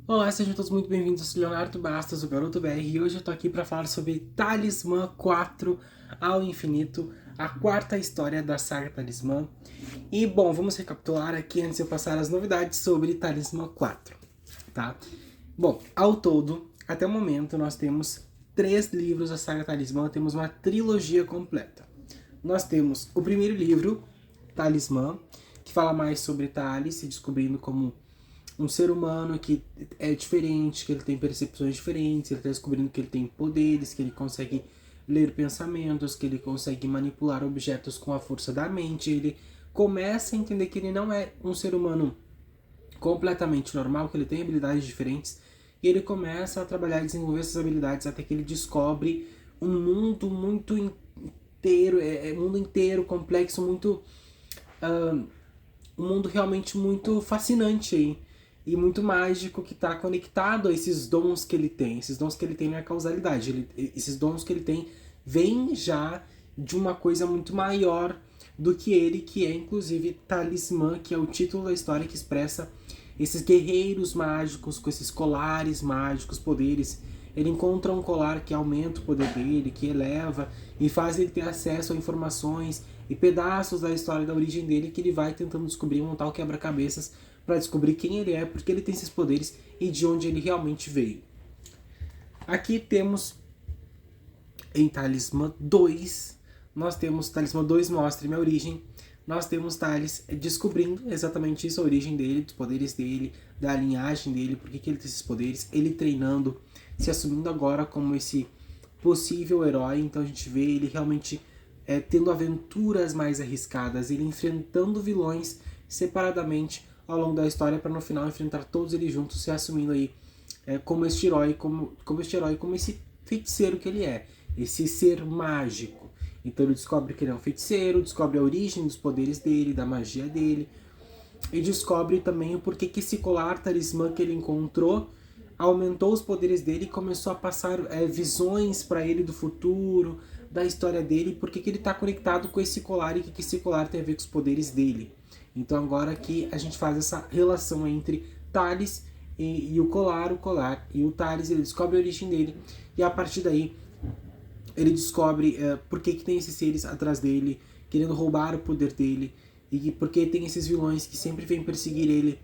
Olá, sejam todos muito bem-vindos. Eu sou Leonardo Bastos, o Garoto BR, e hoje eu tô aqui para falar sobre Talismã 4 ao Infinito, a quarta história da saga Talismã. E bom, vamos recapitular aqui antes de eu passar as novidades sobre Talismã 4, tá? Bom, ao todo, até o momento, nós temos 3 livros da saga Talismã, temos uma trilogia completa. Nós temos o primeiro livro, Talismã, que fala mais sobre Talis se descobrindo como um ser humano que é diferente, que ele tem percepções diferentes, ele está descobrindo que ele tem poderes, que ele consegue ler pensamentos, que ele consegue manipular objetos com a força da mente. Ele começa a entender que ele não é um ser humano completamente normal, que ele tem habilidades diferentes, e ele começa a trabalhar e desenvolver essas habilidades até que ele descobre um mundo muito inteiro, mundo inteiro, complexo, muito um mundo realmente muito fascinante aí e muito mágico que está conectado a esses dons que ele tem. Esses dons que ele tem não é causalidade, esses dons que ele tem vêm já de uma coisa muito maior do que ele, que é inclusive Talismã, que é o título da história que expressa esses guerreiros mágicos com esses colares mágicos, poderes. Ele encontra um colar que aumenta o poder dele, que eleva e faz ele ter acesso a informações e pedaços da história da origem dele que ele vai tentando descobrir, montar o quebra-cabeças para descobrir quem ele é, porque ele tem esses poderes e de onde ele realmente veio. Aqui temos em Talismã 2, nós temos Talismã 2 mostra minha origem, nós temos Talis descobrindo exatamente isso, a origem dele, dos poderes dele, da linhagem dele, por que ele tem esses poderes, ele treinando, se assumindo agora como esse possível herói. Então a gente vê ele realmente tendo aventuras mais arriscadas, ele enfrentando vilões separadamente ao longo da história para no final enfrentar todos eles juntos, se assumindo aí como este herói, como esse feiticeiro que ele é, esse ser mágico. Então ele descobre que ele é um feiticeiro, descobre a origem dos poderes dele, da magia dele, e descobre também o porquê que esse colar talismã que ele encontrou aumentou os poderes dele e começou a passar visões para ele do futuro, da história dele, porque que ele está conectado com esse colar e o que esse colar tem a ver com os poderes dele. Então agora aqui a gente faz essa relação entre Talis e o colar e o Talis, ele descobre a origem dele, e a partir daí ele descobre por que tem esses seres atrás dele, querendo roubar o poder dele, e por que tem esses vilões que sempre vêm perseguir ele,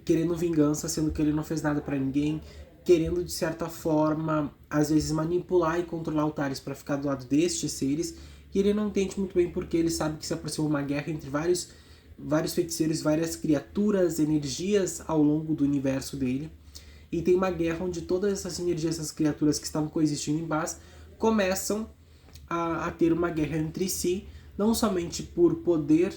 querendo vingança, sendo que ele não fez nada para ninguém, querendo de certa forma, às vezes manipular e controlar o Talis para ficar do lado destes seres, e ele não entende muito bem porque ele sabe que se aproxima uma guerra entre vários feiticeiros, várias criaturas, energias ao longo do universo dele, e tem uma guerra onde todas essas energias, essas criaturas que estavam coexistindo em paz, começam a ter uma guerra entre si, não somente por poder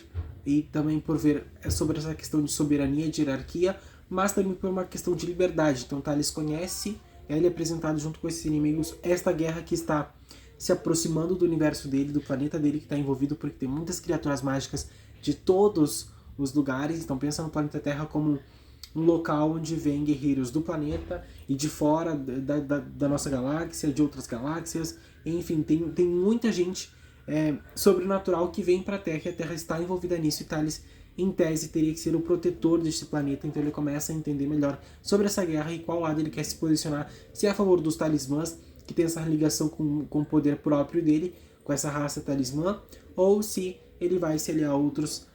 e também por ver sobre essa questão de soberania, de hierarquia, mas também por uma questão de liberdade. Então Talis conhece, ele é apresentado junto com esses inimigos, esta guerra que está se aproximando do universo dele, do planeta dele que está envolvido, porque tem muitas criaturas mágicas de todos os lugares. Então pensa no planeta Terra como um local onde vem guerreiros do planeta e de fora da nossa galáxia, de outras galáxias, enfim, tem muita gente sobrenatural que vem para a Terra, e a Terra está envolvida nisso, e Talis, em tese, teria que ser o protetor deste planeta. Então ele começa a entender melhor sobre essa guerra e qual lado ele quer se posicionar, se é a favor dos talismãs, que tem essa ligação com o poder próprio dele, com essa raça talismã, ou se ele vai se aliar a outras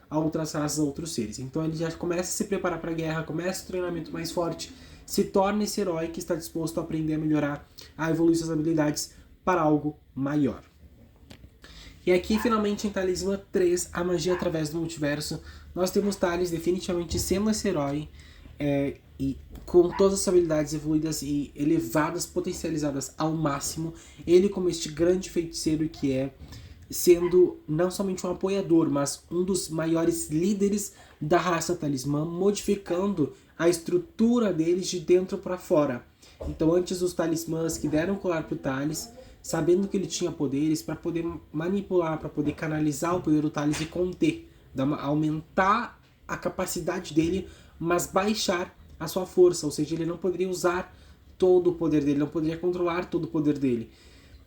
raças, a outros seres. Então ele já começa a se preparar para a guerra, começa o treinamento mais forte, se torna esse herói que está disposto a aprender a melhorar, a evoluir suas habilidades para algo maior. E aqui, finalmente, em Talismã 3, a magia através do multiverso, nós temos Talis definitivamente sendo esse herói, e com todas as habilidades evoluídas e elevadas, potencializadas ao máximo, ele como este grande feiticeiro que é, sendo não somente um apoiador, mas um dos maiores líderes da raça Talismã, modificando a estrutura deles de dentro para fora. Então antes os talismãs que deram colar para o Talis, sabendo que ele tinha poderes, para poder manipular, para poder canalizar o poder do Talis e conter, aumentar a capacidade dele, mas baixar a sua força, ou seja, ele não poderia usar todo o poder dele, não poderia controlar todo o poder dele,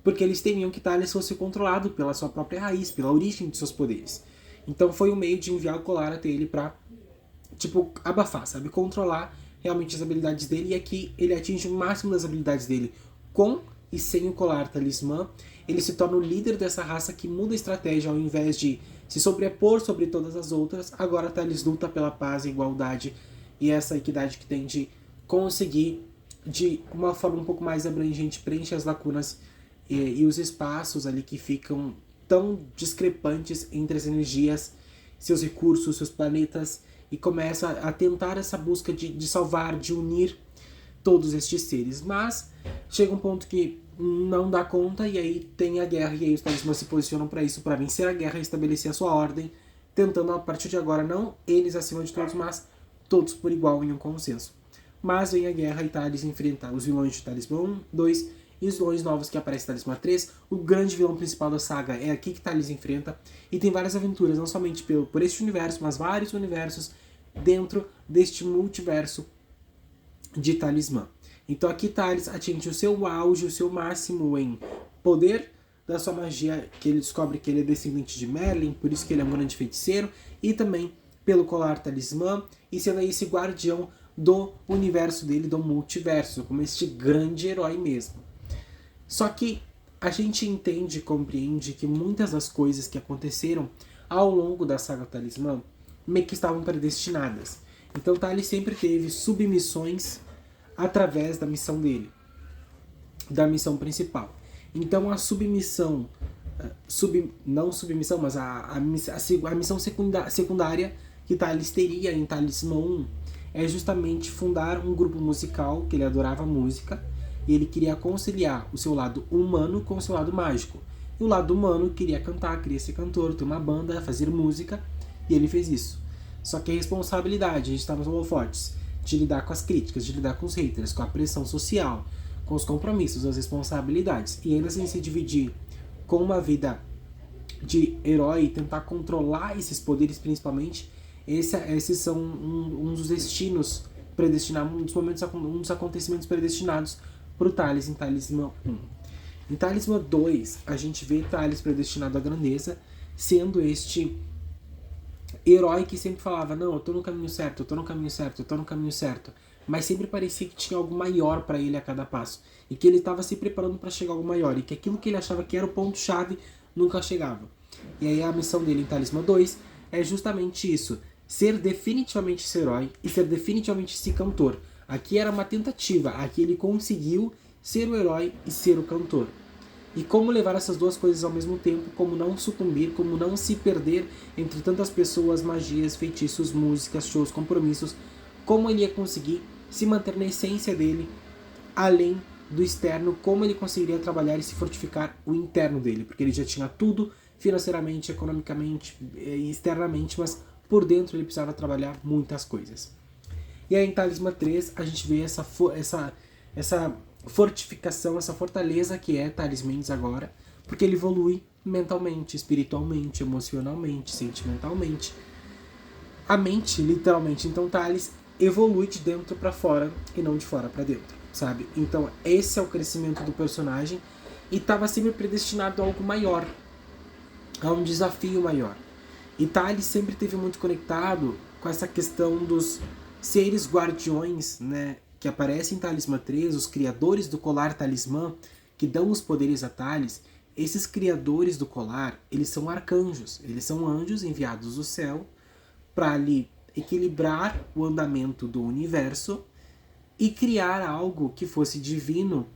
porque eles temiam que Talis fosse controlado pela sua própria raiz, pela origem de seus poderes. Então foi um meio de enviar o colar até ele para, tipo, abafar, sabe? Controlar realmente as habilidades dele, e aqui ele atinge o máximo das habilidades dele com e sem o colar talismã. Ele se torna o líder dessa raça que muda a estratégia. Ao invés de se sobrepor sobre todas as outras, agora Thales luta pela paz e igualdade e essa equidade que tem de conseguir, de uma forma um pouco mais abrangente, preencher as lacunas e os espaços ali que ficam tão discrepantes entre as energias, seus recursos, seus planetas, e começa a tentar essa busca de salvar, de unir todos estes seres. Mas chega um ponto que não dá conta, e aí tem a guerra, e aí os talismãs se posicionam para isso, para vencer a guerra e estabelecer a sua ordem, tentando a partir de agora não eles acima de todos, mas todos por igual em um consenso. Mas vem a guerra e Thales enfrenta os vilões de Talismã 1, 2 e os vilões novos que aparecem em Talismã 3. O grande vilão principal da saga é aqui que Thales enfrenta, e tem várias aventuras, não somente por este universo, mas vários universos dentro deste multiverso de Talismã. Então aqui Thales atinge o seu auge, o seu máximo em poder da sua magia, que ele descobre que ele é descendente de Merlin, por isso que ele é um grande feiticeiro, e também pelo colar talismã, e sendo aí esse guardião do universo dele, do multiverso, como este grande herói mesmo. Só que a gente entende e compreende que muitas das coisas que aconteceram ao longo da saga Talismã meio que estavam predestinadas. Então Thales sempre teve submissões através da missão dele, da missão principal. Então a submissão, não submissão, mas a missão secundária que Thales teria em Talismã 1 é justamente fundar um grupo musical, que ele adorava música, e ele queria conciliar o seu lado humano com o seu lado mágico. E o lado humano queria cantar, queria ser cantor, ter uma banda, fazer música, e ele fez isso. Só que a responsabilidade, a gente está nos holofotes, de lidar com as críticas, de lidar com os haters, com a pressão social, com os compromissos, as responsabilidades, e ainda assim se dividir com uma vida de herói, tentar controlar esses poderes principalmente, esses são um dos destinos predestinados, um dos acontecimentos predestinados para o Thales em Talismã 1. Em Talismã 2, a gente vê Thales predestinado à grandeza, sendo este herói que sempre falava, não, eu tô no caminho certo, eu tô no caminho certo, eu tô no caminho certo, mas sempre parecia que tinha algo maior para ele a cada passo, e que ele estava se preparando para chegar a algo maior, e que aquilo que ele achava que era o ponto-chave nunca chegava. E aí a missão dele em Talismã 2 é justamente isso, ser definitivamente esse herói e ser definitivamente esse cantor. Aqui era uma tentativa, aqui ele conseguiu ser o herói e ser o cantor. E como levar essas duas coisas ao mesmo tempo, como não sucumbir, como não se perder entre tantas pessoas, magias, feitiços, músicas, shows, compromissos, como ele ia conseguir se manter na essência dele, além do externo, como ele conseguiria trabalhar e se fortificar o interno dele, porque ele já tinha tudo financeiramente, economicamente e externamente, mas por dentro ele precisava trabalhar muitas coisas. E aí em Talismã 3 a gente vê essa fortificação, essa fortaleza que é Thales Mendes agora, porque ele evolui mentalmente, espiritualmente, emocionalmente, sentimentalmente. A mente, literalmente. Então Thales evolui de dentro para fora e não de fora para dentro, sabe? Então esse é o crescimento do personagem e estava sempre predestinado a algo maior, a um desafio maior. E Thales sempre esteve muito conectado com essa questão dos seres guardiões, né, que aparecem em Talismã 3, os criadores do colar talismã, que dão os poderes a Thales. Esses criadores do colar, eles são arcanjos, eles são anjos enviados do céu para ali equilibrar o andamento do universo e criar algo que fosse divino,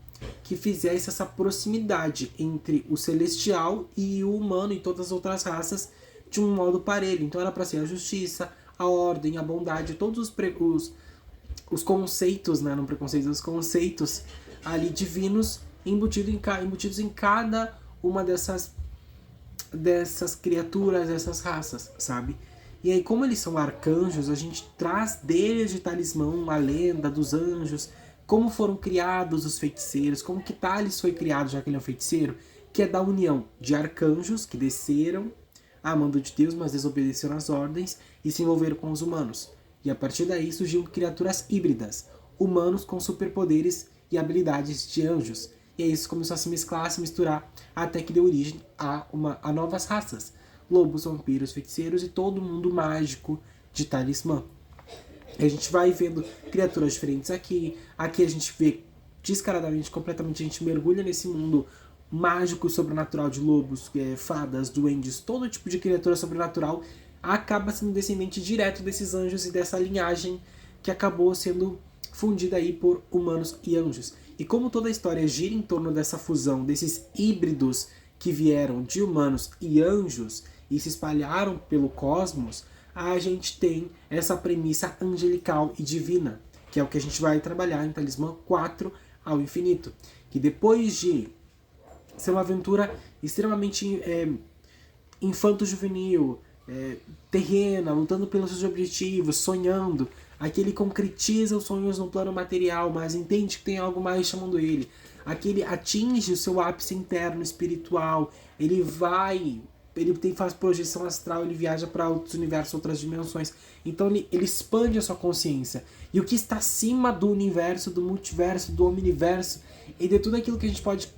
que fizesse essa proximidade entre o celestial e o humano e todas as outras raças de um modo parelho. Então era para ser a justiça, a ordem, a bondade, todos os conceitos, né, não preconceitos, os conceitos ali divinos embutidos em cada uma dessas criaturas, dessas raças, sabe? E aí, como eles são arcanjos, a gente traz deles de Talismã a lenda dos anjos, como foram criados os feiticeiros, como que Thales foi criado, já que ele é um feiticeiro, que é da união de arcanjos que desceram a mando de Deus, mas desobedeceram às ordens e se envolveram com os humanos. E a partir daí surgiram criaturas híbridas, humanos com superpoderes e habilidades de anjos. E aí isso começou a se mesclar, a se misturar, até que deu origem a novas raças. Lobos, vampiros, feiticeiros e todo mundo mágico de Talismã. A gente vai vendo criaturas diferentes aqui. Aqui a gente vê descaradamente, completamente, a gente mergulha nesse mundo mágico, sobrenatural de lobos, fadas, duendes, todo tipo de criatura sobrenatural acaba sendo descendente direto desses anjos e dessa linhagem que acabou sendo fundida aí por humanos e anjos. E como toda a história gira em torno dessa fusão, desses híbridos que vieram de humanos e anjos e se espalharam pelo cosmos, a gente tem essa premissa angelical e divina, que é o que a gente vai trabalhar em Talismã 4 ao infinito. Que depois de ser uma aventura extremamente infanto-juvenil, terrena, lutando pelos seus objetivos, sonhando, aqui ele concretiza os sonhos no plano material, mas entende que tem algo mais chamando ele. Aqui ele atinge o seu ápice interno espiritual, ele faz projeção astral, ele viaja para outros universos, outras dimensões. Então ele expande a sua consciência. E o que está acima do universo, do multiverso, do omniverso, e de tudo aquilo que a gente pode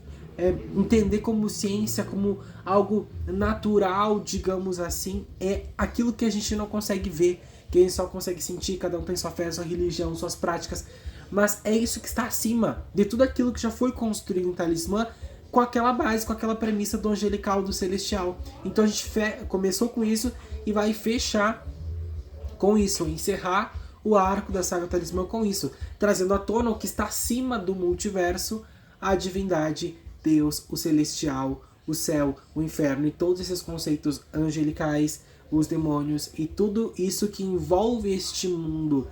entender como ciência, como algo natural, digamos assim, é aquilo que a gente não consegue ver, que a gente só consegue sentir, cada um tem sua fé, sua religião, suas práticas, mas é isso que está acima de tudo aquilo que já foi construído em Talismã, com aquela base, com aquela premissa do angelical, do celestial. Então a gente começou com isso e vai fechar com isso, encerrar o arco da saga Talismã com isso, trazendo à tona o que está acima do multiverso, a divindade, Deus, o celestial, o céu, o inferno e todos esses conceitos angelicais, os demônios e tudo isso que envolve este mundo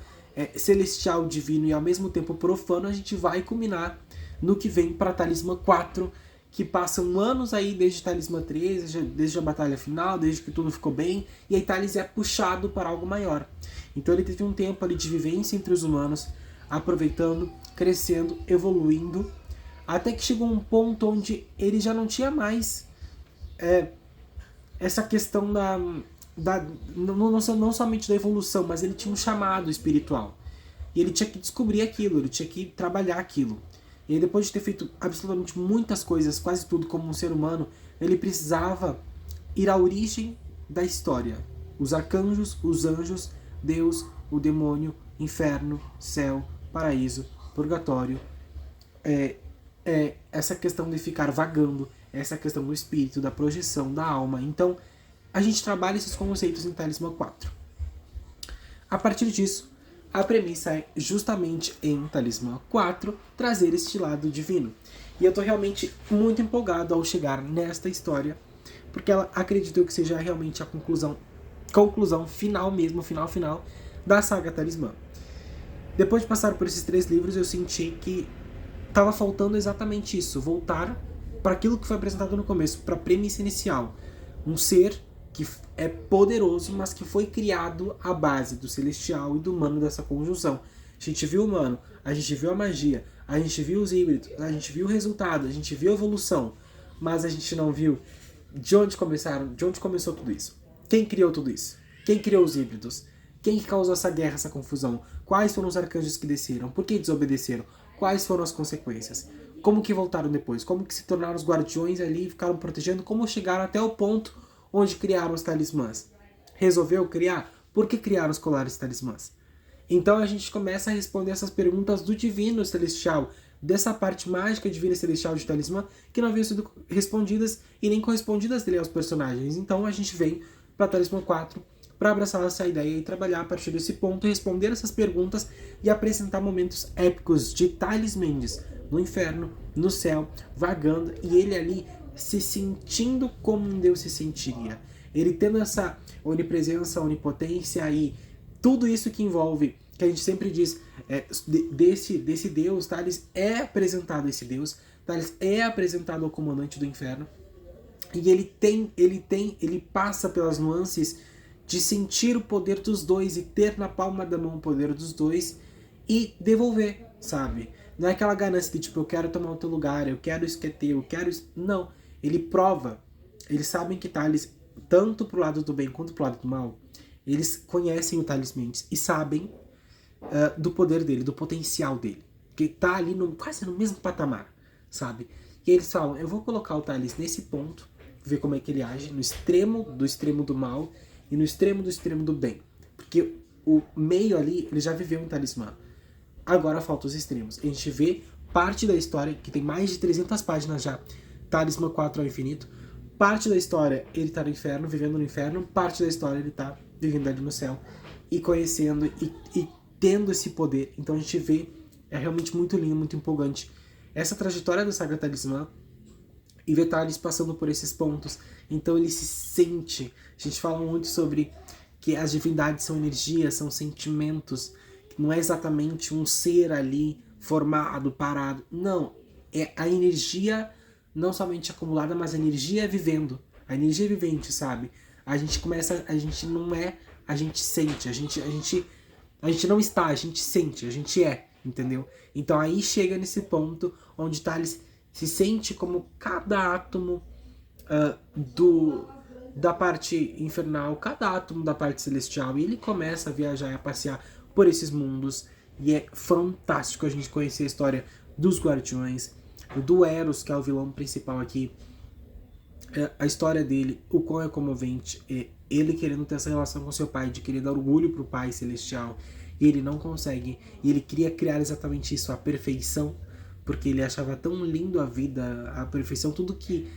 celestial, divino e ao mesmo tempo profano, a gente vai culminar no que vem para Talismã 4, que passam anos aí desde Talismã 3, desde a batalha final, desde que tudo ficou bem, e aí Talis é puxado para algo maior. Então ele teve um tempo ali de vivência entre os humanos, aproveitando, crescendo, evoluindo, até que chegou um ponto onde ele já não tinha mais essa questão não somente da evolução, mas ele tinha um chamado espiritual. E ele tinha que descobrir aquilo, ele tinha que trabalhar aquilo. E aí, depois de ter feito absolutamente muitas coisas, quase tudo como um ser humano, ele precisava ir à origem da história. Os arcanjos, os anjos, Deus, o demônio, inferno, céu, paraíso, purgatório. Essa questão de ficar vagando, essa questão do espírito, da projeção, da alma. Então, a gente trabalha esses conceitos em Talismã 4. A partir disso, a premissa é justamente em Talismã 4 trazer este lado divino. E eu tô realmente muito empolgado ao chegar nesta história, porque ela acredito que seja realmente a conclusão final mesmo, final da saga Talismã. Depois de passar por esses 3 livros, eu senti que estava faltando exatamente isso, voltar para aquilo que foi apresentado no começo, para a premissa inicial. Um ser que é poderoso, mas que foi criado à base do celestial e do humano dessa conjunção. A gente viu o humano, a gente viu a magia, a gente viu os híbridos, a gente viu o resultado, a gente viu a evolução, mas a gente não viu de onde começou tudo isso. Quem criou tudo isso? Quem criou os híbridos? Quem causou essa guerra, essa confusão? Quais foram os arcanjos que desceram? Por que desobedeceram? Quais foram as consequências? Como que voltaram depois? Como que se tornaram os guardiões ali e ficaram protegendo? Como chegaram até o ponto onde criaram os talismãs? Resolveu criar? Por que criaram os colares talismãs? Então a gente começa a responder essas perguntas do divino celestial, dessa parte mágica divina celestial de talismã, que não haviam sido respondidas e nem correspondidas dele aos personagens. Então a gente vem para Talismã 4 para abraçar essa ideia e trabalhar a partir desse ponto, responder essas perguntas e apresentar momentos épicos de Thales Mendes no inferno, no céu, vagando, e ele ali se sentindo como um Deus se sentiria. Ele tendo essa onipresença, onipotência e tudo isso que envolve, que a gente sempre diz, desse Deus, Thales é apresentado a esse Deus, Thales é apresentado ao comandante do inferno, e ele passa pelas nuances de sentir o poder dos dois e ter na palma da mão o poder dos dois e devolver, sabe? Não é aquela ganância de tipo, eu quero tomar outro lugar, eu quero isso que é teu, eu quero isso. Não, ele prova. Eles sabem que Thales, tanto pro lado do bem quanto pro lado do mal, eles conhecem o Thales Mendes e sabem do poder dele, do potencial dele. Que tá ali quase no mesmo patamar, sabe? E eles falam, eu vou colocar o Thales nesse ponto, ver como é que ele age, no extremo do mal e no extremo do bem. Porque o meio ali, ele já viveu um talismã. Agora falta os extremos. A gente vê parte da história, que tem mais de 300 páginas já, Talismã 4 ao infinito. Parte da história ele tá no inferno, vivendo no inferno. Parte da história ele tá vivendo ali no céu. E conhecendo e tendo esse poder. Então a gente vê, é realmente muito lindo, muito empolgante. Essa trajetória da saga Talismã e ver Thales passando por esses pontos. Então ele se sente. A gente fala muito sobre que as divindades são energias, são sentimentos. Não é exatamente um ser ali formado, parado. Não, é a energia não somente acumulada, mas a energia vivendo. A energia vivente, sabe? A gente começa, a gente não é, a gente sente, a gente não está, a gente sente, a gente é, entendeu? Então aí chega nesse ponto onde Thales se sente como cada átomo da parte infernal, cada átomo da parte celestial, e ele começa a viajar e a passear por esses mundos, e é fantástico a gente conhecer a história dos Guardiões, do Eros, que é o vilão principal aqui, a história dele, o quão é comovente, ele querendo ter essa relação com seu pai, de querer dar orgulho pro pai celestial, e ele não consegue, e ele queria criar exatamente isso, a perfeição, porque ele achava tão lindo a vida, a perfeição, tudo que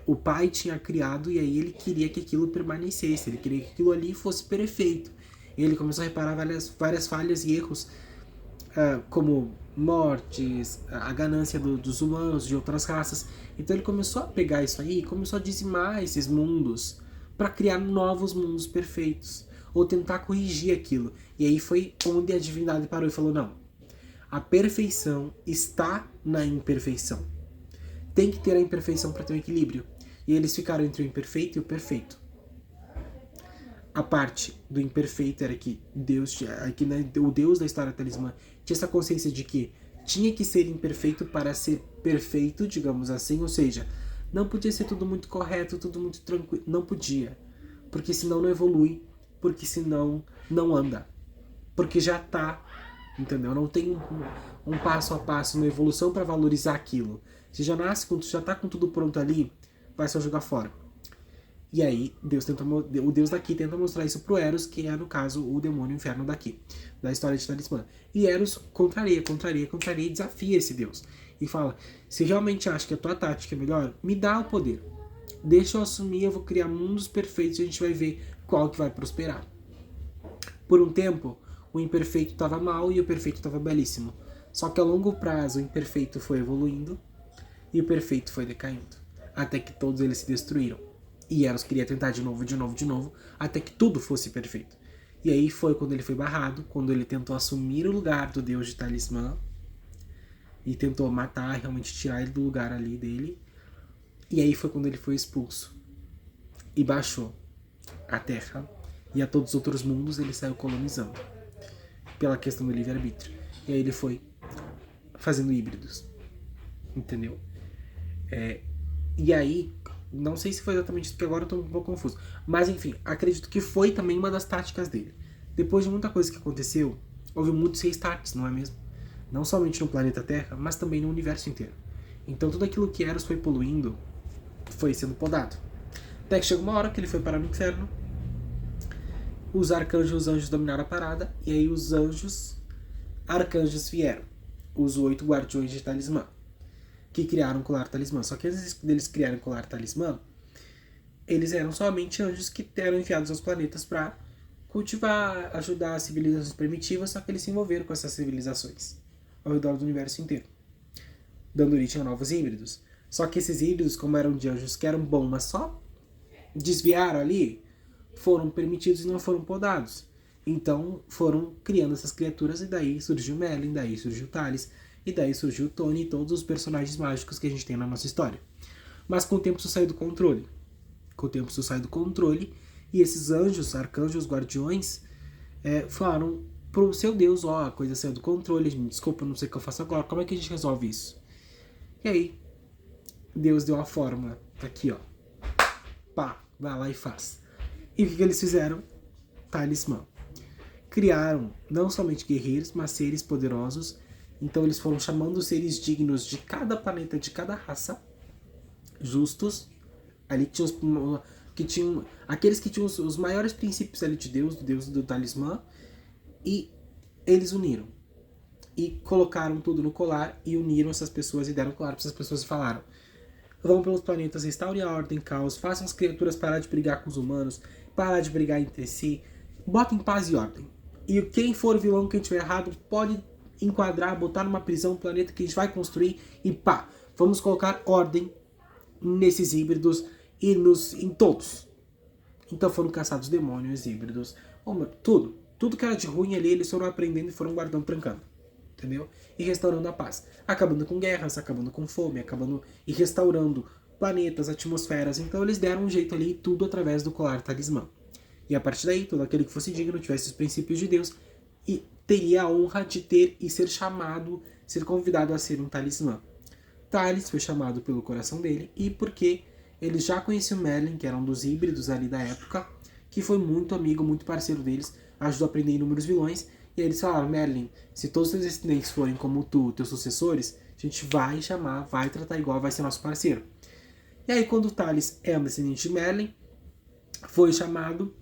o pai tinha criado, e aí ele queria que aquilo permanecesse, ele queria que aquilo ali fosse perfeito. E ele começou a reparar várias falhas e erros, como mortes, a ganância dos humanos, de outras raças. Então ele começou a pegar isso aí e começou a dizimar esses mundos para criar novos mundos perfeitos, ou tentar corrigir aquilo. E aí foi onde a divindade parou e falou: não, a perfeição está na imperfeição. Tem que ter a imperfeição para ter um equilíbrio. E eles ficaram entre o imperfeito e o perfeito. A parte do imperfeito era que Deus, o Deus da história Talismã tinha essa consciência de que tinha que ser imperfeito para ser perfeito, digamos assim, ou seja, não podia ser tudo muito correto, tudo muito tranquilo, não podia, porque senão não evolui, porque senão não anda, porque já tá, entendeu? Não tem um passo a passo, uma evolução para valorizar aquilo. Você já nasce, quando já tá com tudo pronto ali, vai só jogar fora. E aí, o Deus daqui tenta mostrar isso pro Eros, que é, no caso, o demônio inferno daqui, da história de Talismã. E Eros contraria e desafia esse Deus. E fala: se realmente acha que a tua tática é melhor, me dá o poder. Deixa eu assumir, eu vou criar mundos perfeitos e a gente vai ver qual que vai prosperar. Por um tempo, o imperfeito estava mal e o perfeito estava belíssimo. Só que a longo prazo, o imperfeito foi evoluindo e o perfeito foi decaindo. Até que todos eles se destruíram. E Eros queria tentar de novo, até que tudo fosse perfeito. E aí foi quando ele foi barrado, quando ele tentou assumir o lugar do deus de Talismã, e tentou matar, realmente tirar ele do lugar ali dele. E aí foi quando ele foi expulso. E baixou a Terra, e a todos os outros mundos ele saiu colonizando, pela questão do livre-arbítrio. E aí ele foi fazendo híbridos. Entendeu? E aí, não sei se foi exatamente isso, porque agora eu tô um pouco confuso. Mas enfim, acredito que foi também uma das táticas dele. Depois de muita coisa que aconteceu, houve muitos restarts, não é mesmo? Não somente no planeta Terra, mas também no universo inteiro. Então tudo aquilo que Eros foi poluindo, foi sendo podado. Até que chegou uma hora que ele foi parar no inferno. Os arcanjos e os anjos dominaram a parada. E aí os arcanjos vieram. Os 8 guardiões de Talismã, que criaram o colar Talismã. Só que antes deles criarem o colar Talismã, eles eram somente anjos que eram enviados aos planetas para cultivar, ajudar as civilizações primitivas, só que eles se envolveram com essas civilizações ao redor do universo inteiro, dando origem a novos híbridos. Só que esses híbridos, como eram de anjos que eram bons, mas só desviaram ali, foram permitidos e não foram podados. Então foram criando essas criaturas, e daí surgiu Merlin, daí surgiu Thales, e daí surgiu Tony e todos os personagens mágicos que a gente tem na nossa história. Mas com o tempo isso saiu do controle. E esses anjos, arcanjos, guardiões, falaram pro seu Deus: ó, a coisa saiu do controle, me desculpa, não sei o que eu faço agora, como é que a gente resolve isso? E aí, Deus deu a fórmula, aqui ó, pá, vai lá e faz. E o que eles fizeram? Talismã. Criaram não somente guerreiros, mas seres poderosos. Então eles foram chamando os seres dignos de cada planeta, de cada raça, justos, ali que tinham aqueles que tinham os maiores princípios ali de Deus, do Deus do Talismã, E eles uniram. E colocaram tudo no colar e uniram essas pessoas e deram o colar para essas pessoas e falaram: vão pelos planetas, restaurem a ordem, caos, façam as criaturas parar de brigar com os humanos, parar de brigar entre si, botem paz e ordem. E quem for vilão, quem tiver errado, pode enquadrar, botar numa prisão, um planeta que a gente vai construir e pá, vamos colocar ordem nesses híbridos e em todos. Então foram caçados demônios, híbridos, tudo. Tudo que era de ruim ali, eles foram aprendendo e foram guardando, trancando. Entendeu? E restaurando a paz. Acabando com guerras, acabando com fome, acabando e restaurando planetas, atmosferas. Então eles deram um jeito ali, tudo através do colar talismã. E a partir daí, todo aquele que fosse digno, tivesse os princípios de Deus, e teria a honra de ter e ser chamado, ser convidado a ser um talismã. Thales foi chamado pelo coração dele, e porque eles já conheciam Merlin, que era um dos híbridos ali da época, que foi muito amigo, muito parceiro deles, ajudou a aprender inúmeros vilões. E aí eles falaram: Merlin, se todos os teus descendentes forem como tu, teus sucessores, a gente vai chamar, vai tratar igual, vai ser nosso parceiro. E aí quando o Thales é um descendente de Merlin, foi chamado,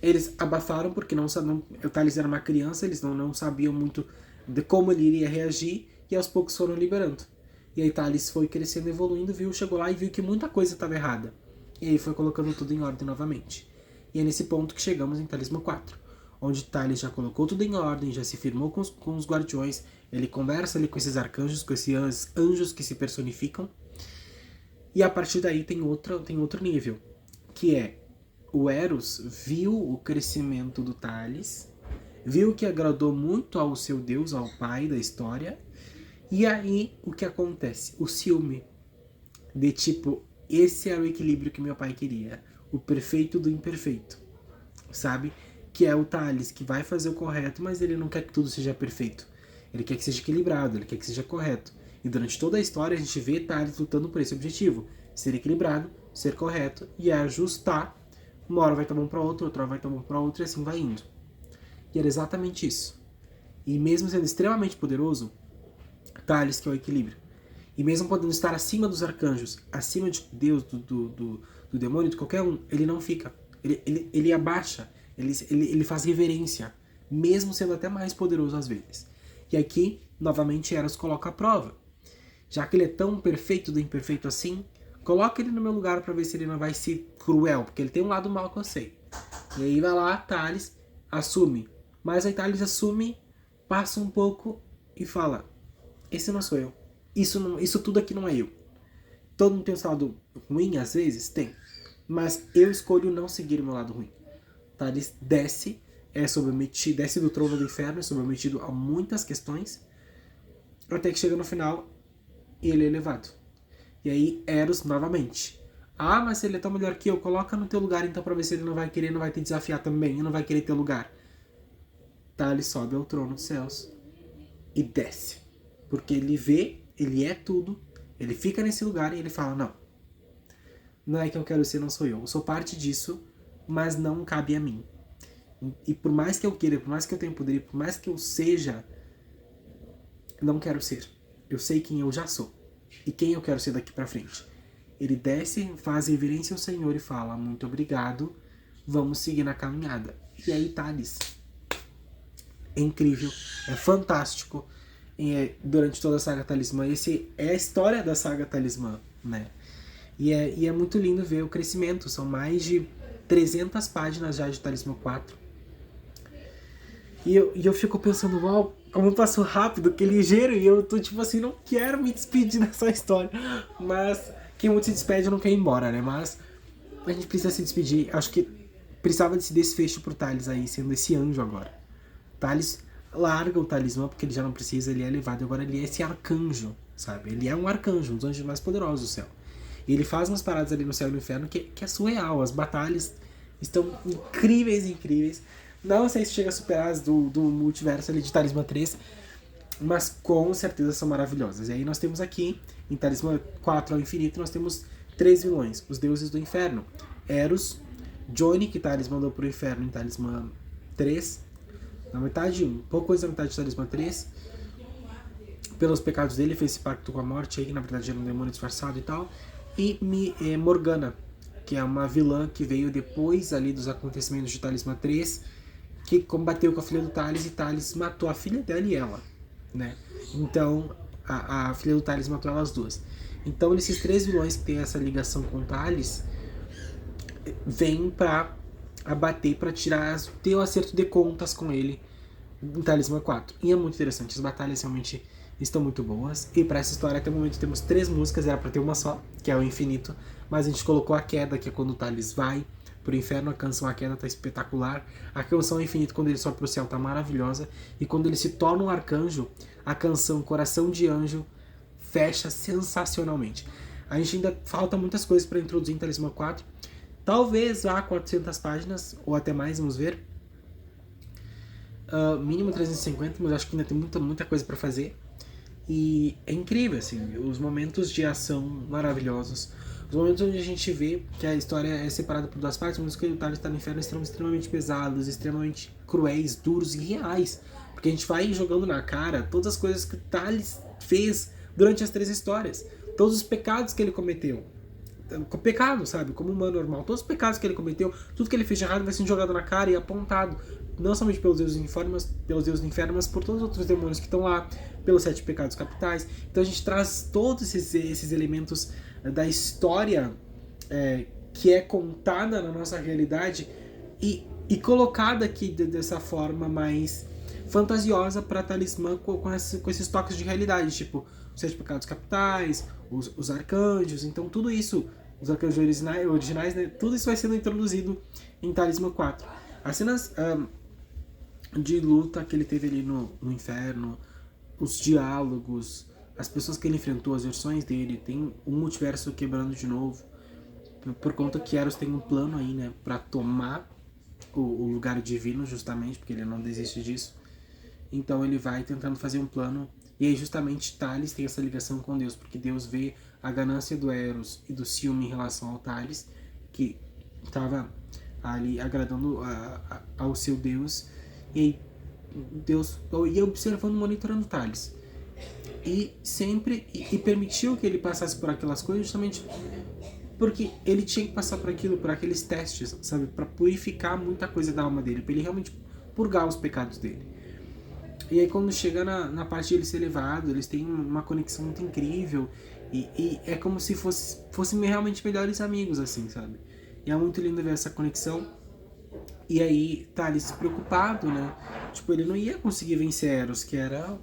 eles abafaram porque não sabiam, o Thales era uma criança, eles não sabiam muito de como ele iria reagir, e aos poucos foram liberando. E aí Thales foi crescendo, evoluindo, chegou lá e viu que muita coisa estava errada. E aí foi colocando tudo em ordem novamente. E é nesse ponto que chegamos em Talismã 4. Onde Thales já colocou tudo em ordem, já se firmou com os guardiões, ele conversa ali com esses arcanjos, com esses anjos que se personificam. E a partir daí tem outro nível, que é o Eros viu o crescimento do Thales, viu que agradou muito ao seu Deus, ao pai da história, e aí o que acontece? O ciúme, de tipo, esse era o equilíbrio que meu pai queria, o perfeito do imperfeito, sabe? Que é o Thales, que vai fazer o correto, mas ele não quer que tudo seja perfeito. Ele quer que seja equilibrado, ele quer que seja correto. E durante toda a história a gente vê Thales lutando por esse objetivo. Ser equilibrado, ser correto e ajustar. Uma hora vai estar bom para outro, outra hora vai estar bom para outro e assim vai indo. E era exatamente isso. E mesmo sendo extremamente poderoso, Thales que é o equilíbrio. E mesmo podendo estar acima dos arcanjos, acima de Deus, do demônio, de qualquer um, ele não fica. Ele abaixa. Ele faz reverência, mesmo sendo até mais poderoso às vezes. E aqui, novamente, Eros coloca a prova. Já que ele é tão perfeito do imperfeito assim, coloca ele no meu lugar para ver se ele não vai ser cruel, porque ele tem um lado mal que eu sei. E aí vai lá, Thales assume. Mas aí Thales assume, passa um pouco e fala: esse não sou eu. Isso tudo aqui não é eu. Todo mundo tem um lado ruim às vezes? Tem. Mas eu escolho não seguir o meu lado ruim. Thales desce, desce do trono do inferno, é submetido a muitas questões, até que chega no final e ele é elevado. E aí Eros novamente: ah, mas se ele é tão melhor que eu, coloca no teu lugar então pra ver se ele não vai querer, não vai te desafiar também, e não vai querer teu lugar. Thales sobe ao trono dos céus e desce, porque ele vê, ele é tudo, ele fica nesse lugar e ele fala: não é que eu quero ser, não sou eu sou parte disso, mas não cabe a mim. E por mais que eu queira, por mais que eu tenha poder, por mais que eu seja, não quero ser. Eu sei quem eu já sou e quem eu quero ser daqui pra frente. Ele desce, faz reverência ao Senhor e fala: muito obrigado, vamos seguir na caminhada. E aí Thales é incrível, é fantástico. Durante toda a saga Talismã, esse é a história da saga Talismã, né? E é muito lindo ver o crescimento. São mais de 300 páginas já de Talismã 4. E eu fico pensando: uau, como passou rápido, que ligeiro. E eu tô tipo assim, não quero me despedir dessa história. Mas quem muito se despede não quer ir embora, né? Mas a gente precisa se despedir. Acho que precisava desse desfecho pro Thales aí, sendo esse anjo agora. Thales larga o talismã porque ele já não precisa, ele é elevado. Agora ele é esse arcanjo, sabe? Ele é um arcanjo, um dos anjos mais poderosos do céu. E ele faz umas paradas ali no céu e no inferno que é surreal. As batalhas estão incríveis. Não sei se chega a superar as do multiverso ali de Talismã 3, mas com certeza são maravilhosas. E aí nós temos aqui, em Talismã 4 ao infinito, nós temos 3 vilões, os deuses do inferno. Eros, Johnny, que Thales mandou pro inferno em Talismã 3, na metade, um pouco antes da metade de Talismã 3. Pelos pecados dele, fez esse pacto com a morte aí, que na verdade era um demônio disfarçado e tal. E Morgana, que é uma vilã que veio depois ali dos acontecimentos de Talismã 3, que combateu com a filha do Thales, e Thales matou a filha dela e ela, né? Então, a filha do Thales matou elas duas. Então, esses 3 vilões que tem essa ligação com o Thales vêm pra abater, pra ter o acerto de contas com ele em Talismã 4. E é muito interessante, as batalhas realmente estão muito boas. E para essa história, até o momento, temos 3 músicas, era pra ter uma só, que é o Infinito, mas a gente colocou a Queda, que é quando o Thales vai pro inferno. A canção A Queda tá espetacular. A canção Infinito, quando ele sobe pro céu, tá maravilhosa. E quando ele se torna um arcanjo, a canção Coração de Anjo fecha sensacionalmente. A gente ainda falta muitas coisas para introduzir em Talismã 4. Talvez vá a 400 páginas, ou até mais, vamos ver. Mínimo 350, mas acho que ainda tem muita coisa para fazer. E é incrível, assim, os momentos de ação maravilhosos. Os momentos onde a gente vê que a história é separada por 2 partes, mas que o Thales está no inferno são extremamente pesados, extremamente cruéis, duros e reais. Porque a gente vai jogando na cara todas as coisas que o Thales fez durante as 3 histórias. Todos os pecados que ele cometeu. Pecado, sabe? Como humano normal. Todos os pecados que ele cometeu, tudo que ele fez de errado vai sendo jogado na cara e apontado. Não somente pelos deuses do inferno, mas por todos os outros demônios que estão lá, pelos 7 pecados capitais. Então a gente traz todos esses elementos da história que é contada na nossa realidade e colocada aqui dessa forma mais fantasiosa para Talismã com esses toques de realidade, tipo os 7 pecados capitais, os arcanjos. Então tudo isso, os arcanjos originais, né, tudo isso vai sendo introduzido em Talismã 4. As cenas de luta que ele teve ali no inferno, os diálogos, as pessoas que ele enfrentou, as versões dele, tem um multiverso quebrando de novo, por conta que Eros tem um plano aí, né, pra tomar o lugar divino, justamente, porque ele não desiste disso. Então ele vai tentando fazer um plano, e aí justamente Thales tem essa ligação com Deus, porque Deus vê a ganância do Eros e do ciúme em relação ao Thales, que estava ali agradando ao seu Deus, e aí Deus ia observando, monitorando Thales. E sempre permitiu que ele passasse por aquelas coisas justamente porque ele tinha que passar por aquilo, por aqueles testes, sabe? Para purificar muita coisa da alma dele, para ele realmente purgar os pecados dele. E aí quando chega na parte de ele ser elevado, eles têm uma conexão muito incrível e é como se fossem realmente melhores amigos, assim, sabe? E é muito lindo ver essa conexão. E aí tá ali se preocupado, né? Tipo, ele não ia conseguir vencer Eros, que era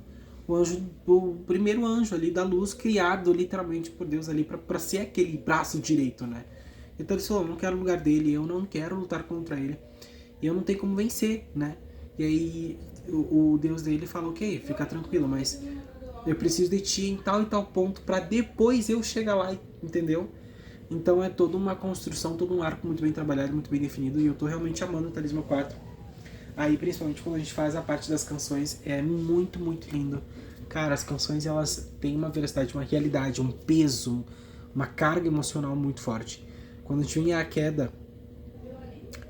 o primeiro anjo ali da luz, criado literalmente por Deus ali pra ser aquele braço direito, né? Então ele falou, eu não quero o lugar dele, eu não quero lutar contra ele, e eu não tenho como vencer, né? E aí o Deus dele falou, ok, fica tranquilo, mas eu preciso de ti em tal e tal ponto pra depois eu chegar lá, entendeu? Então é toda uma construção, todo um arco muito bem trabalhado, muito bem definido, e eu tô realmente amando o Talismã 4. Aí, principalmente quando a gente faz a parte das canções, é muito, muito lindo. Cara, as canções, elas têm uma veracidade, uma realidade, um peso, uma carga emocional muito forte. Quando a gente vem a Queda,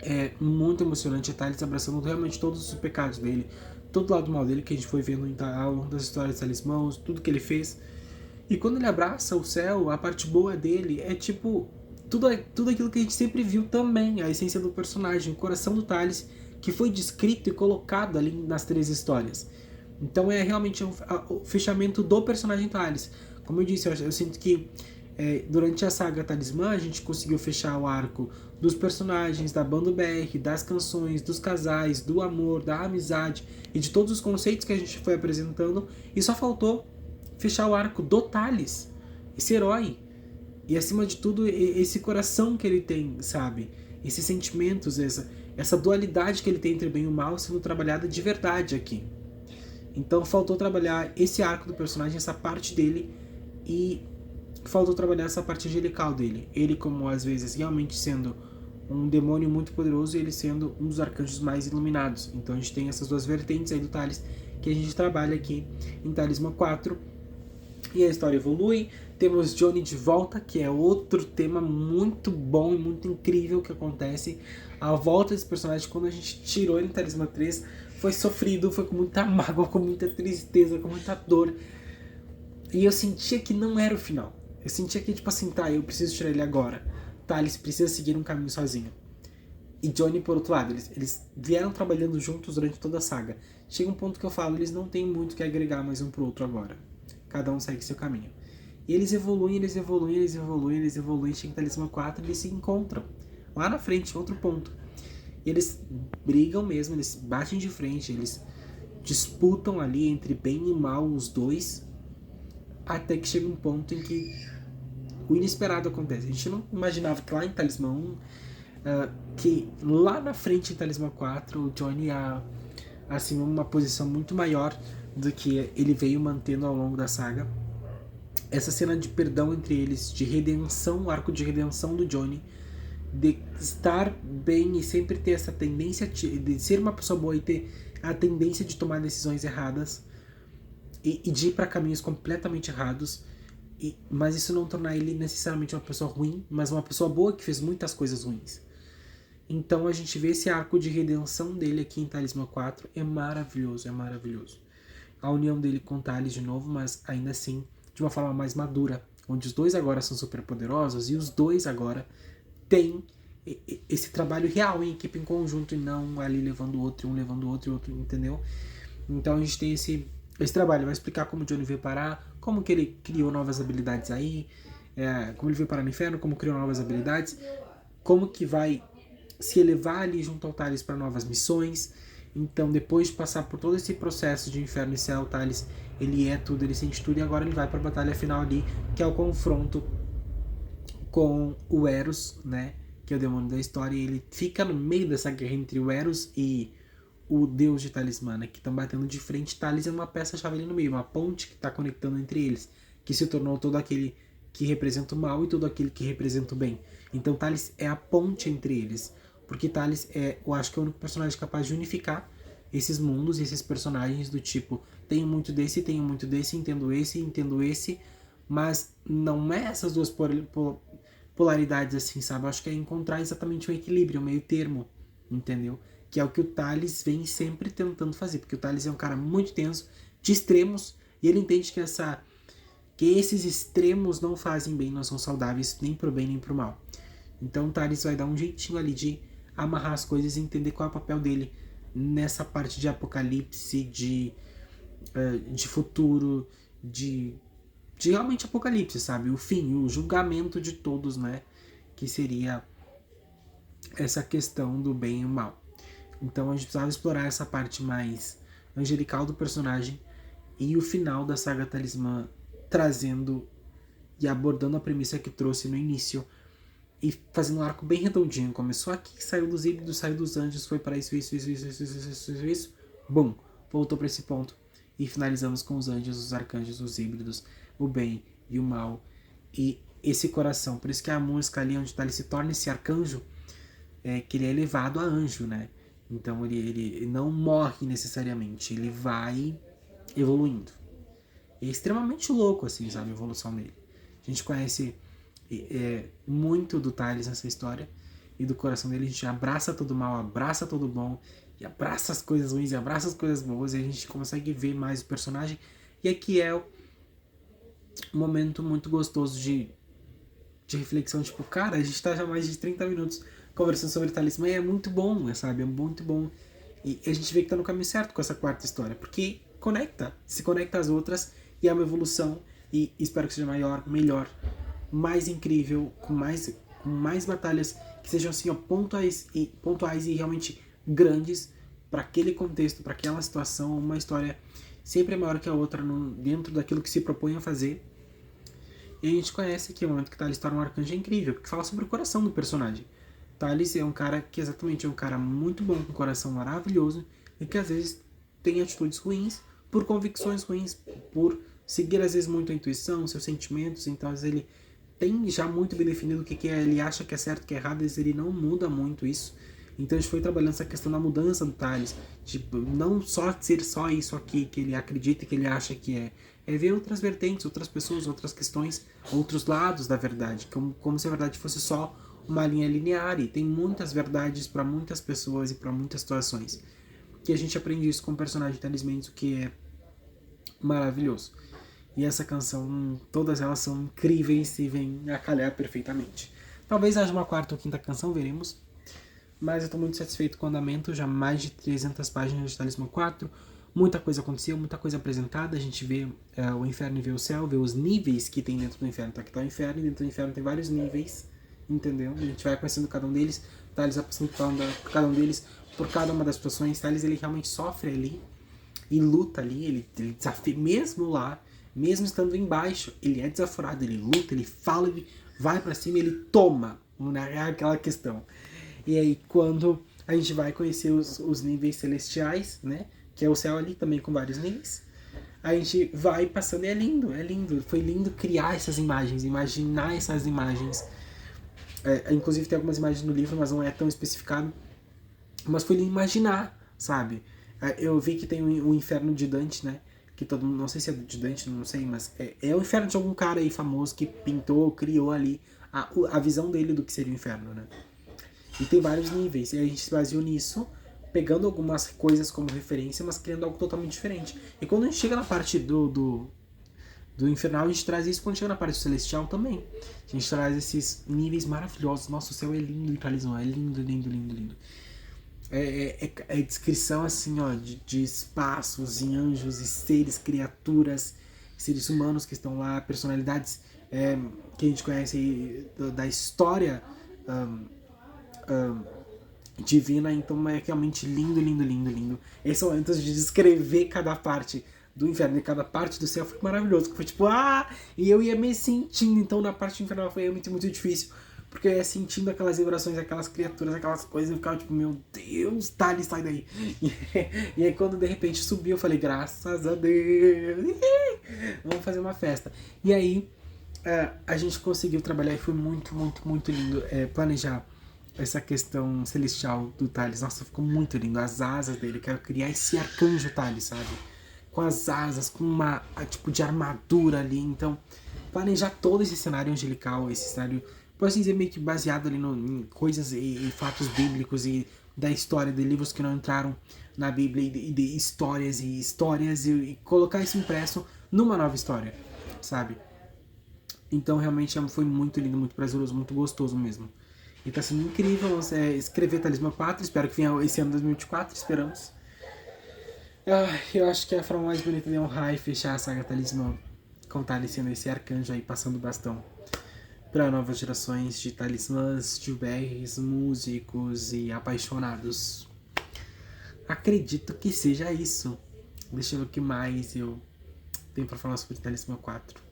é muito emocionante. Thales abraçando realmente todos os pecados dele, todo o lado mal dele que a gente foi vendo ao longo das histórias de Talismãos, tudo que ele fez. E quando ele abraça o céu, a parte boa dele é tipo tudo aquilo que a gente sempre viu também, a essência do personagem, o coração do Thales, que foi descrito e colocado ali nas 3 histórias. Então é realmente o fechamento do personagem Thales. Como eu disse, eu sinto que durante a saga Talismã a gente conseguiu fechar o arco dos personagens, da banda BR, das canções, dos casais, do amor, da amizade e de todos os conceitos que a gente foi apresentando, e só faltou fechar o arco do Thales, esse herói, e acima de tudo esse coração que ele tem, sabe? Esses sentimentos, essa dualidade que ele tem entre o bem e o mal sendo trabalhada de verdade aqui. Então faltou trabalhar esse arco do personagem, essa parte dele, e faltou trabalhar essa parte angelical dele. Ele como às vezes realmente sendo um demônio muito poderoso e ele sendo um dos arcanjos mais iluminados. Então a gente tem essas 2 vertentes aí do Thales que a gente trabalha aqui em Talismã 4. E a história evolui, temos Johnny de volta, que é outro tema muito bom e muito incrível que acontece. A volta desse personagem, quando a gente tirou ele em Talismã 3, foi sofrido, foi com muita mágoa, com muita tristeza, com muita dor. E eu sentia que não era o final. Eu sentia que, tipo assim, tá, eu preciso tirar ele agora. Thales precisa seguir um caminho sozinho. e Johnny por outro lado. Eles vieram trabalhando juntos durante toda a saga. Chega um ponto que eu falo, eles não têm muito que agregar mais um pro outro agora. Cada um segue seu caminho. E eles evoluem, eles evoluem, eles evoluem, eles evoluem. Chega em Talismã 4 e eles se encontram. Lá na frente, outro ponto. E eles brigam mesmo, eles batem de frente, eles disputam ali entre bem e mal os dois. Até que chega um ponto em que o inesperado acontece. A gente não imaginava que lá em Talismã 1, que lá na frente em Talismã 4, o Johnny ia assim, uma posição muito maior do que ele veio mantendo ao longo da saga. Essa cena de perdão entre eles, de redenção, o arco de redenção do Johnny, de estar bem e sempre ter essa tendência de ser uma pessoa boa e ter a tendência de tomar decisões erradas e de ir para caminhos completamente errados, mas isso não tornar ele necessariamente uma pessoa ruim, mas uma pessoa boa que fez muitas coisas ruins. Então a gente vê esse arco de redenção dele aqui em Talismã 4, é maravilhoso, é maravilhoso. A união dele com Talis de novo, mas ainda assim de uma forma mais madura, onde os dois agora são super poderosos e os dois agora têm esse trabalho real em equipe, em conjunto, e não ali levando o outro, um levando o outro e outro, entendeu? Então a gente tem esse trabalho, vai explicar como o Johnny veio parar, como que ele criou novas habilidades aí, como ele veio parar no inferno, como criou novas habilidades, como que vai se elevar ali junto ao Talis para novas missões. Então depois de passar por todo esse processo de inferno e céu, o Talis, ele é tudo, ele sente tudo, e agora ele vai para a batalha final ali, que é o confronto com o Eros, né, que é o demônio da história, e ele fica no meio dessa guerra entre o Eros e o deus de Talismã, né, que estão batendo de frente. Talis é uma peça-chave ali no meio, uma ponte que está conectando entre eles, que se tornou todo aquele que representa o mal e todo aquele que representa o bem. Então Talis é a ponte entre eles, porque Talis eu acho que é o único personagem capaz de unificar esses mundos e esses personagens do tipo, tenho muito desse, entendo esse, mas não é essas duas polaridades assim, sabe? Eu acho que é encontrar exatamente um equilíbrio, um meio termo, entendeu? Que é o que o Talis vem sempre tentando fazer, porque o Talis é um cara muito tenso, de extremos, e ele entende que esses extremos não fazem bem, não são saudáveis nem pro bem nem pro mal. Então o Talis vai dar um jeitinho ali de amarrar as coisas e entender qual é o papel dele nessa parte de apocalipse, de futuro, de realmente apocalipse, sabe? O fim, o julgamento de todos, né? Que seria essa questão do bem e o mal. Então a gente precisava explorar essa parte mais angelical do personagem, e o final da saga Talismã trazendo e abordando a premissa que trouxe no início e fazendo um arco bem redondinho. Começou aqui, saiu dos híbridos, saiu dos anjos, foi para isso, bum, voltou para esse ponto e finalizamos com os anjos, os arcanjos, os híbridos, o bem e o mal e esse coração. Por isso que a música ali onde ele se torna esse arcanjo, que ele é elevado a anjo, né? Então ele não morre necessariamente, ele vai evoluindo. É extremamente louco, assim, sabe, a evolução dele. A gente conhece muito do Talis nessa história, e do coração dele a gente abraça todo mal, abraça todo bom, e abraça as coisas ruins, e abraça as coisas boas, e a gente consegue ver mais o personagem. E aqui é um momento muito gostoso de reflexão, tipo, cara, a gente tá já mais de 30 minutos conversando sobre Talismã, e é muito bom, sabe, é muito bom. E a gente vê que tá no caminho certo com essa quarta história, porque se conecta às outras, e é uma evolução, e espero que seja maior, melhor, mais incrível, com mais batalhas que sejam assim, ó, pontuais e realmente grandes para aquele contexto, para aquela situação. Uma história sempre é maior que a outra dentro daquilo que se propõe a fazer. E a gente conhece aqui o momento que Talis torna um arcanjo incrível, que fala sobre o coração do personagem. Talis é um cara que exatamente é um cara muito bom, com um coração maravilhoso, e que às vezes tem atitudes ruins, por convicções ruins, por seguir às vezes muito a intuição, seus sentimentos. Então às vezes ele tem já muito bem definido o que é, ele acha que é certo, que é errado, às vezes ele não muda muito isso. Então a gente foi trabalhando essa questão da mudança do Talis, tipo, não só ser só isso aqui que ele acredita e que ele acha que é ver outras vertentes, outras pessoas, outras questões, outros lados da verdade, como se a verdade fosse só uma linha linear, e tem muitas verdades para muitas pessoas e para muitas situações. Que a gente aprende isso com o personagem Talismã, o que é maravilhoso. E essa canção, todas elas são incríveis e vêm a calhar perfeitamente. Talvez haja uma quarta ou quinta canção, veremos. mas eu tô muito satisfeito com o andamento, já mais de 300 páginas de Talismã 4, muita coisa aconteceu, muita coisa apresentada, a gente vê o inferno e vê o céu, vê os níveis que tem dentro do inferno, então aqui tá o inferno, e dentro do inferno tem vários níveis, entendeu? A gente vai conhecendo cada um deles, Thales vai passando por cada um deles, por cada uma das situações, Thales ele realmente sofre ali, e luta ali, ele desafia, mesmo lá, mesmo estando embaixo, ele é desaforado, ele luta, ele fala, ele vai pra cima, ele toma, é aquela questão. E aí quando a gente vai conhecer os níveis celestiais, né, que é o céu ali também com vários níveis, a gente vai passando e é lindo, foi lindo criar essas imagens, imaginar essas imagens. Inclusive tem algumas imagens no livro, mas não é tão especificado, mas foi lindo imaginar, sabe? Eu vi que tem o inferno de Dante, né? Que todo mundo, não sei se é de Dante, não sei, mas é o inferno de algum cara aí famoso que pintou, criou ali a visão dele do que seria o inferno, né? E tem vários níveis, e a gente se baseou nisso, pegando algumas coisas como referência, mas criando algo totalmente diferente. E quando a gente chega na parte do infernal, a gente traz isso quando chega na parte do celestial também. A gente traz esses níveis maravilhosos. Nossa, o céu é lindo, Talismã, é lindo, lindo, lindo, lindo. É descrição assim, ó, de espaços e anjos e seres, criaturas, seres humanos que estão lá, personalidades que a gente conhece da história divina, então é realmente lindo, lindo, lindo, lindo. Esse momento de descrever cada parte do inferno e cada parte do céu foi maravilhoso, foi tipo, e eu ia me sentindo, então na parte do inferno foi muito, muito difícil, porque eu ia sentindo aquelas vibrações, aquelas criaturas, aquelas coisas, eu ficava tipo, meu Deus, Thales, sai daí. E aí quando de repente subiu, eu falei, graças a Deus, vamos fazer uma festa. E aí a gente conseguiu trabalhar e foi muito, muito, muito lindo planejar essa questão celestial do Thales. Nossa, ficou muito lindo. As asas dele, eu quero criar esse arcanjo Thales, sabe? Com as asas, com uma tipo de armadura ali. Então, planejar todo esse cenário angelical, esse cenário, por assim dizer, meio que baseado ali em coisas e fatos bíblicos e da história de livros que não entraram na Bíblia e de histórias e colocar isso impresso numa nova história, sabe? Então realmente foi muito lindo, muito prazeroso, muito gostoso mesmo. E tá sendo incrível escrever Talismã 4, espero que venha esse ano 2024, esperamos. Eu acho que é a forma mais bonita de honrar e fechar a saga Talismã, com Thales sendo esse arcanjo aí passando o bastão para novas gerações de talismãs, Gilberts, músicos e apaixonados. Acredito que seja isso. Deixa eu ver o que mais eu tenho para falar sobre Talismã 4.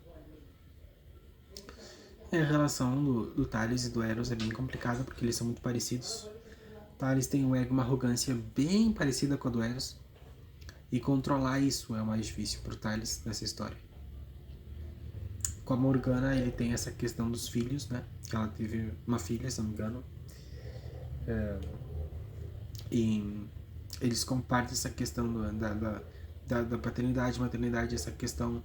A relação do Thales e do Eros é bem complicada porque eles são muito parecidos. Thales tem um ego, uma arrogância bem parecida com a do Eros. E controlar isso é o mais difícil pro Thales nessa história. Com a Morgana, ele tem essa questão dos filhos, né? Que ela teve uma filha, se não me engano. E eles compartem essa questão da paternidade, maternidade, essa questão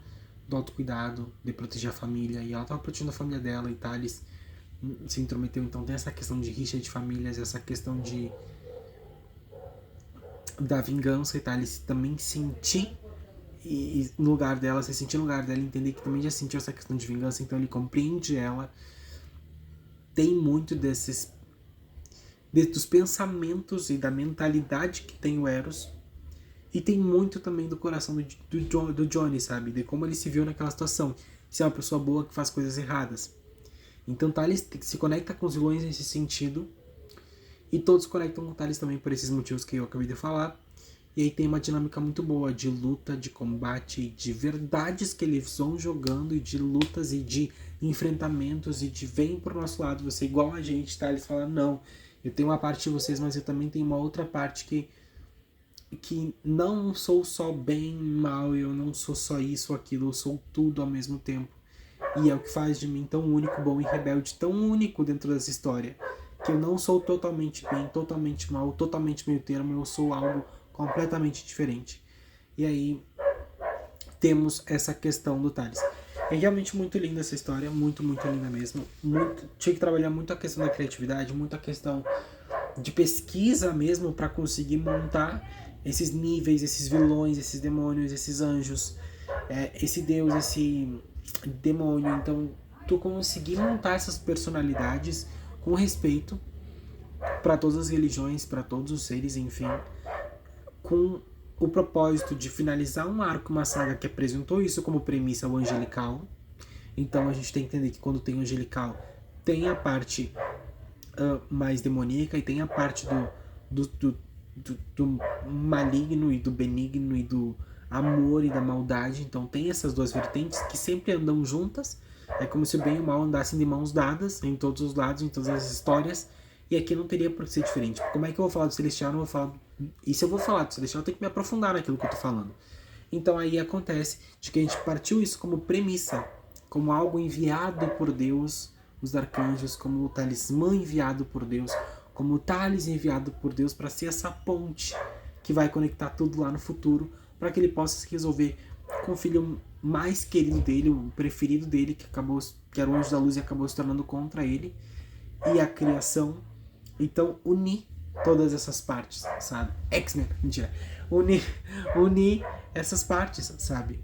do autocuidado, de proteger a família. E ela estava protegendo a família dela e Thales se intrometeu. Então tem essa questão de rixa de famílias, essa questão da vingança e Thales também sentir e no lugar dela, se sentir no lugar dela, entender que também já sentiu essa questão de vingança, então ele compreende ela. Tem muito dos pensamentos e da mentalidade que tem o Eros. E tem muito também do coração do Johnny, sabe? De como ele se viu naquela situação. Se é uma pessoa boa que faz coisas erradas. Então Thales se conecta com os vilões nesse sentido. E todos conectam com Thales também por esses motivos que eu acabei de falar. E aí tem uma dinâmica muito boa de luta, de combate, de verdades que eles vão jogando, e de lutas e de enfrentamentos, e de vem pro nosso lado, você é igual a gente, tá? Eles falam, não, eu tenho uma parte de vocês, mas eu também tenho uma outra parte que não sou só bem, mal, eu não sou só isso ou aquilo, eu sou tudo ao mesmo tempo. E é o que faz de mim tão único, bom e rebelde, tão único dentro dessa história, que eu não sou totalmente bem, totalmente mal, totalmente meio termo, eu sou algo completamente diferente. E aí temos essa questão do Thales. É realmente muito linda essa história, muito, muito linda mesmo. Tinha que trabalhar muito a questão da criatividade, muito a questão de pesquisa mesmo para conseguir montar esses níveis, esses vilões, esses demônios, esses anjos, esse deus, esse demônio. Então tu conseguir montar essas personalidades com respeito para todas as religiões, para todos os seres, enfim, com o propósito de finalizar um arco, uma saga que apresentou isso como premissa ao angelical. Então a gente tem que entender que quando tem o angelical, tem a parte mais demoníaca e tem a parte do maligno e do benigno e do amor e da maldade. Então tem essas duas vertentes que sempre andam juntas. É como se o bem e o mal andassem de mãos dadas em todos os lados, em todas as histórias. E aqui não teria por que ser diferente. Como é que eu vou falar do Celestial? Eu não vou falar. E se eu vou falar do Celestial, eu tenho que me aprofundar naquilo que eu tô falando. Então aí acontece de que a gente partiu isso como premissa, como algo enviado por Deus, os arcanjos, como o talismã enviado por Deus, como o Thales enviado por Deus para ser essa ponte que vai conectar tudo lá no futuro, para que ele possa se resolver com o filho mais querido dele, o preferido dele, que era o anjo da luz e acabou se tornando contra ele, e a criação. Então, unir todas essas partes, sabe? X-Men, mentira. Unir essas partes, sabe?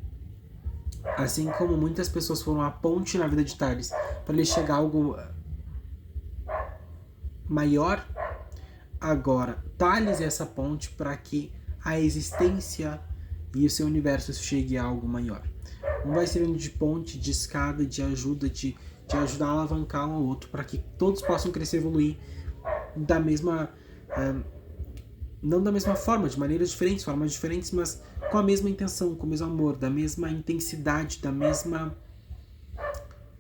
Assim como muitas pessoas foram a ponte na vida de Thales para ele chegar a algo maior, agora Thales é essa ponte para que a existência e o seu universo chegue a algo maior. Um vai servindo de ponte, de escada, de ajuda, de ajudar a alavancar um ao outro para que todos possam crescer e evoluir da mesma... não da mesma forma, de maneiras diferentes, formas diferentes, mas com a mesma intenção, com o mesmo amor, da mesma intensidade,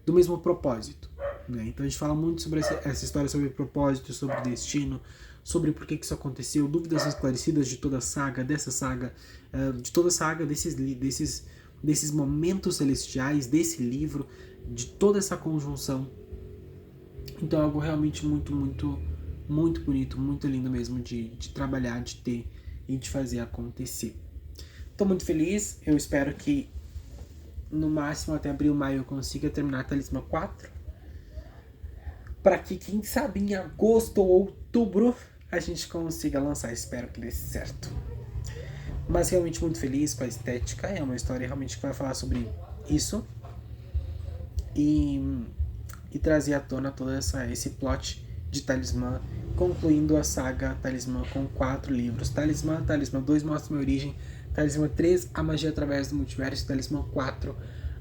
do mesmo propósito. Né? Então a gente fala muito sobre essa história, sobre propósito, sobre destino, sobre por que isso aconteceu, dúvidas esclarecidas de toda a saga, de toda a saga, desses momentos celestiais, desse livro, de toda essa conjunção. Então é algo realmente muito, muito, muito bonito, muito lindo mesmo de trabalhar, de ter e de fazer acontecer. Estou muito feliz, eu espero que no máximo até abril, maio eu consiga terminar Talismã 4, para que quem sabe em agosto ou outubro a gente consiga lançar, espero que dê certo. Mas realmente muito feliz com a estética, é uma história realmente que vai falar sobre isso e trazer à tona todo esse plot de Talismã, concluindo a saga Talismã com 4 livros. Talismã 2, Mostra Minha Origem, Talismã 3, A Magia Através do Multiverso, Talismã 4,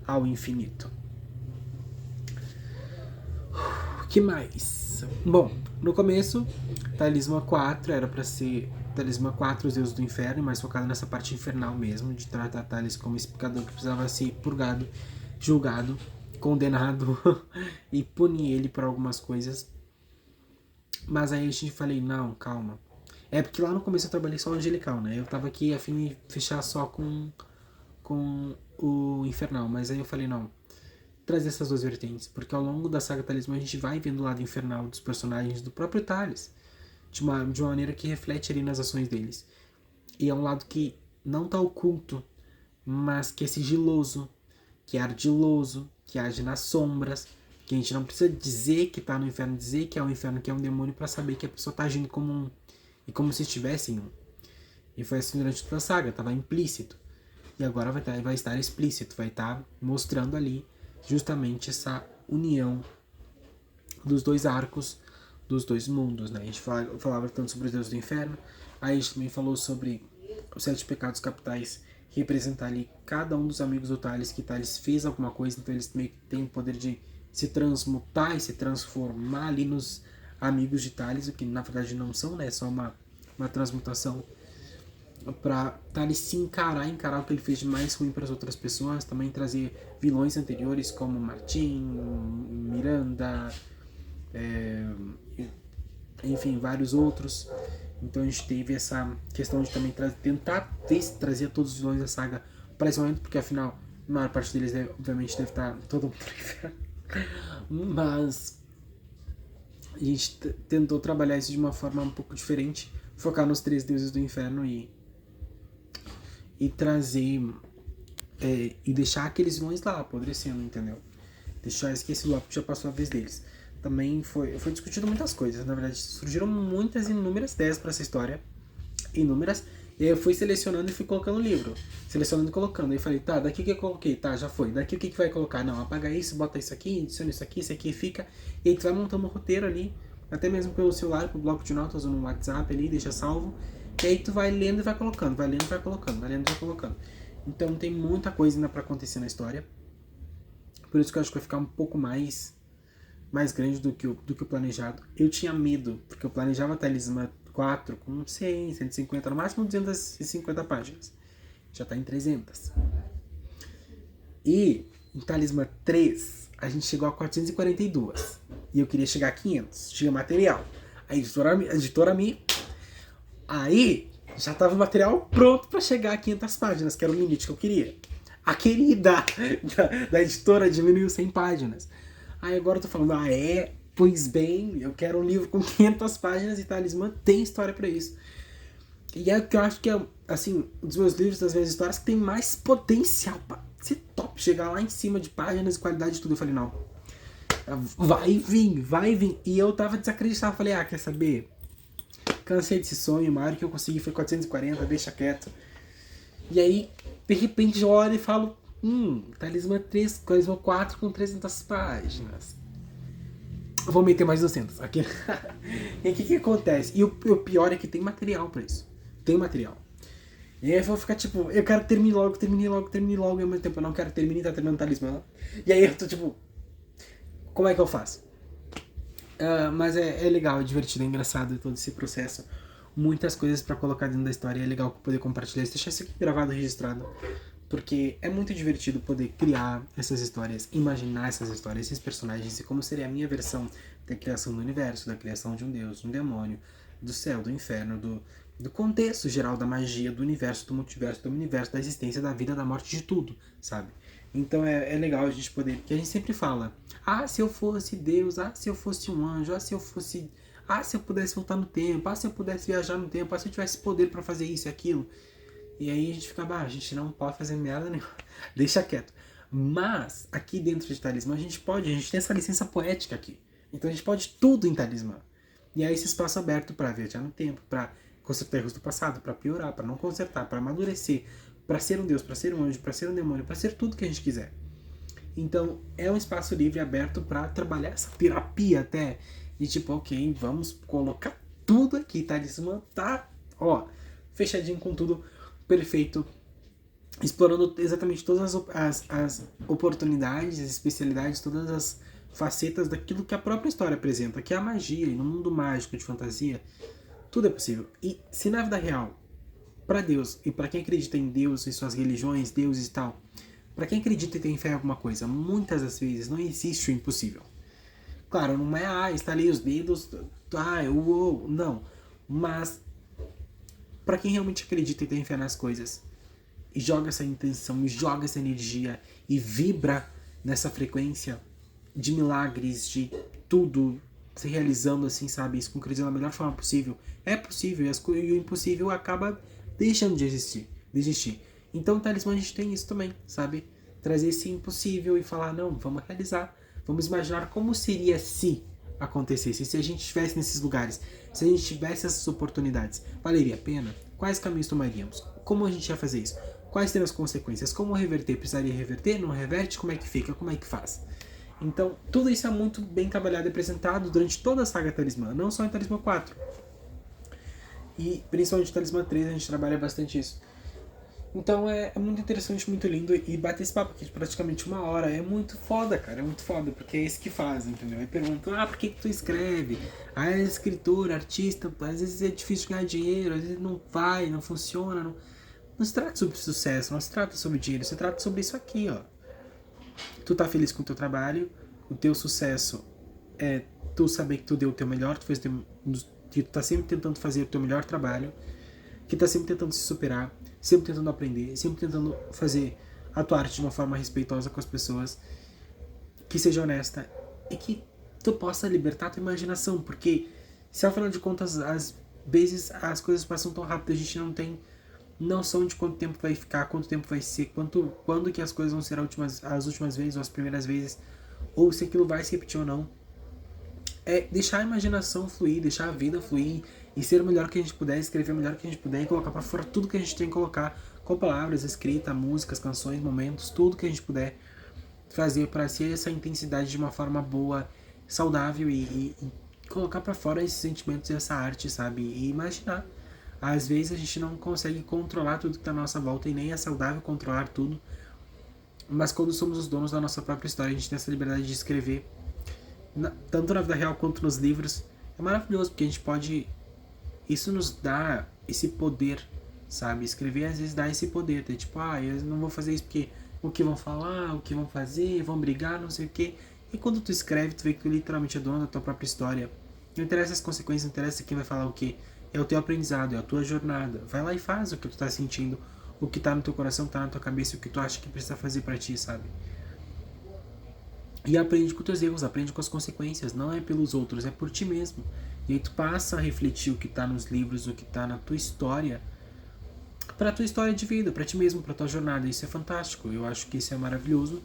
Ao Infinito. O que mais? Bom, no começo, Talismã 4 era para ser Talismã 4, Os Deuses do Inferno, mais focado nessa parte infernal mesmo, de tratar Thales como explicador que precisava ser purgado, julgado, condenado e punir ele por algumas coisas. Mas aí a gente falei, não, calma. É porque lá no começo eu trabalhei só o angelical, né? Eu tava aqui a fim de fechar só com o infernal, mas aí eu falei, não, trazer essas duas vertentes, porque ao longo da saga Talismã a gente vai vendo o lado infernal dos personagens do próprio Thales, de uma maneira que reflete ali nas ações deles. E é um lado que não tá oculto, mas que é sigiloso, que é ardiloso, que age nas sombras, que a gente não precisa dizer que tá no inferno, dizer que é um inferno, que é um demônio, para saber que a pessoa tá agindo como um, e como se estivesse em um. E foi assim durante toda a saga, tava implícito. E agora vai estar explícito, vai estar mostrando ali justamente essa união dos dois arcos, dos dois mundos, né? A gente falava tanto sobre os deuses do inferno, aí a gente também falou sobre os 7 pecados capitais, que representar ali cada um dos amigos do Thales, que Thales fez alguma coisa, então eles meio que têm o poder de se transmutar e se transformar ali nos amigos de Thales, o que na verdade não são, né? É só uma transmutação para Thales se encarar o que ele fez de mais ruim para as outras pessoas, também trazer vilões anteriores como Martin, Miranda, enfim, vários outros. Então a gente teve essa questão de também tentar trazer todos os vilões da saga para esse momento, porque afinal a maior parte deles obviamente deve estar todo mundo no inferno. Mas a gente tentou trabalhar isso de uma forma um pouco diferente, focar nos 3 deuses do inferno e trazer e deixar aqueles vilões lá apodrecendo, entendeu? Deixar esquecido lá porque já passou a vez deles. Também foi discutido muitas coisas, na verdade surgiram muitas inúmeras ideias para essa história, inúmeras, e aí eu fui selecionando e fui colocando no livro, selecionando e colocando, aí eu falei, tá, daqui o que eu coloquei, tá, já foi, daqui o que vai colocar, não, apaga isso, bota isso aqui, adiciona isso aqui fica, e aí tu vai montando um roteiro ali, até mesmo pelo celular, pro bloco de notas ou no WhatsApp ali, deixa salvo. E aí tu vai lendo e vai colocando, vai lendo e vai colocando, vai lendo e vai colocando. Então tem muita coisa ainda pra acontecer na história. Por isso que eu acho que vai ficar um pouco mais grande do que o planejado. Eu tinha medo, porque eu planejava Talismã 4 com 100, 150, no máximo 250 páginas. Já tá em 300. E em Talismã 3, a gente chegou a 442. E eu queria chegar a 500. Tinha material. A editora me... Aí, já tava o material pronto pra chegar a 500 páginas, que era o limite que eu queria. A querida da editora diminuiu 100 páginas. Aí agora eu tô falando, pois bem, eu quero um livro com 500 páginas e Talismã tem história pra isso. E é o que eu acho que é, assim, um dos meus livros, das minhas histórias, que tem mais potencial pra ser top, chegar lá em cima de páginas e qualidade de tudo. Eu falei, não, vai vir. E eu tava desacreditado, falei, quer saber? Cansei desse sonho, o maior que eu consegui foi 440, deixa quieto. E aí, de repente, eu olho e falo, Talismã 3, Talismã 4 com 300 páginas. Eu vou meter mais 200 aqui. E o que acontece? E o pior é que tem material pra isso. Tem material. E aí eu vou ficar tipo, eu quero que termine logo, e ao mesmo tempo eu não quero terminar, tá terminando o Talismã. E aí eu tô tipo, como é que eu faço? Mas é legal, é divertido, é engraçado todo esse processo. Muitas coisas pra colocar dentro da história, é legal poder compartilhar isso, deixar isso aqui gravado, registrado. Porque é muito divertido poder criar essas histórias, imaginar essas histórias, esses personagens e como seria a minha versão da criação do universo, da criação de um deus, de um demônio, do céu, do inferno, do contexto geral da magia, do universo, do multiverso, do universo, da existência, da vida, da morte, de tudo, sabe? Então é legal a gente poder, porque a gente sempre fala, se eu fosse Deus, se eu fosse um anjo, se eu pudesse voltar no tempo, se eu pudesse viajar no tempo, se eu tivesse poder pra fazer isso e aquilo. E aí a gente fica, a gente não pode fazer merda nenhuma, deixa quieto. Mas, aqui dentro de Talismã, a gente tem essa licença poética aqui. Então a gente pode tudo em Talismã. E aí esse espaço aberto pra viajar no tempo, pra consertar erros do passado, pra piorar, pra não consertar, pra amadurecer, pra ser um deus, pra ser um anjo, pra ser um demônio, pra ser tudo que a gente quiser. Então é um espaço livre, aberto pra trabalhar essa terapia até. E tipo, ok, vamos colocar tudo aqui, Talismã tá, fechadinho com tudo perfeito, explorando exatamente todas as oportunidades, as especialidades, todas as facetas daquilo que a própria história apresenta, que é a magia, e no mundo mágico de fantasia, tudo é possível. E se na vida real, para Deus, e para quem acredita em Deus, em suas religiões, deuses e tal, para quem acredita e tem fé em alguma coisa, muitas das vezes não existe o impossível. Claro, não é, estalei os dedos, não. Mas para quem realmente acredita e tem fé nas coisas, e joga essa intenção, e joga essa energia, e vibra nessa frequência de milagres, de tudo se realizando assim, sabe? Se concretizando da melhor forma possível. É possível, e o impossível acaba deixando de existir. Então, o Talismã, a gente tem isso também, sabe? Trazer esse impossível e falar, não, vamos realizar. Vamos imaginar como seria se acontecesse, se a gente estivesse nesses lugares, se a gente tivesse essas oportunidades, valeria a pena? Quais caminhos tomaríamos? Como a gente ia fazer isso? Quais seriam as consequências? Como reverter? Precisaria reverter? Não reverte? Como é que fica? Como é que faz? Então, tudo isso é muito bem trabalhado e apresentado durante toda a saga Talismã, não só em Talismã 4. E principalmente em Talismã 3 a gente trabalha bastante isso. Então é muito interessante, muito lindo, e bater esse papo aqui de praticamente 1 hora é muito foda, cara, é muito foda, porque é isso que faz, entendeu? Aí perguntam, por que tu escreve? É escritor, artista, às vezes é difícil ganhar dinheiro, às vezes não vai, não funciona, não se trata sobre sucesso, não se trata sobre dinheiro, se trata sobre isso aqui, ó. Tu tá feliz com o teu trabalho, o teu sucesso é tu saber que tu deu o teu melhor, que tu tá sempre tentando fazer o teu melhor trabalho, que tá sempre tentando se superar, sempre tentando aprender, sempre tentando fazer a tua arte de uma forma respeitosa com as pessoas, que seja honesta e que tu possa libertar a tua imaginação, porque se afinal de contas às vezes as coisas passam tão rápido, a gente não tem noção de quanto tempo vai ficar, quanto tempo vai ser, quando que as coisas vão ser as últimas vezes ou as primeiras vezes, ou se aquilo vai se repetir ou não. É deixar a imaginação fluir, deixar a vida fluir e ser o melhor que a gente puder, escrever o melhor que a gente puder e colocar pra fora tudo que a gente tem que colocar, com palavras, escrita, músicas, canções, momentos, tudo que a gente puder fazer para ser essa intensidade de uma forma boa, saudável e colocar pra fora esses sentimentos e essa arte, sabe? E imaginar. Às vezes a gente não consegue controlar tudo que tá à nossa volta e nem é saudável controlar tudo. Mas quando somos os donos da nossa própria história, a gente tem essa liberdade de escrever, tanto na vida real quanto nos livros. É maravilhoso, porque a gente pode... Isso nos dá esse poder, sabe? Escrever às vezes dá esse poder. Tipo, eu não vou fazer isso porque o que vão falar, o que vão fazer, vão brigar, não sei o quê. E quando tu escreve, tu vê que tu literalmente é dono da tua própria história. Não interessa as consequências, não interessa quem vai falar o quê. É o teu aprendizado, é a tua jornada. Vai lá e faz o que tu tá sentindo, o que tá no teu coração, tá na tua cabeça, o que tu acha que precisa fazer pra ti, sabe? E aprende com teus erros, aprende com as consequências. Não é pelos outros, é por ti mesmo. E aí tu passa a refletir o que tá nos livros, o que tá na tua história, pra tua história de vida, pra ti mesmo, pra tua jornada. Isso é fantástico, eu acho que isso é maravilhoso.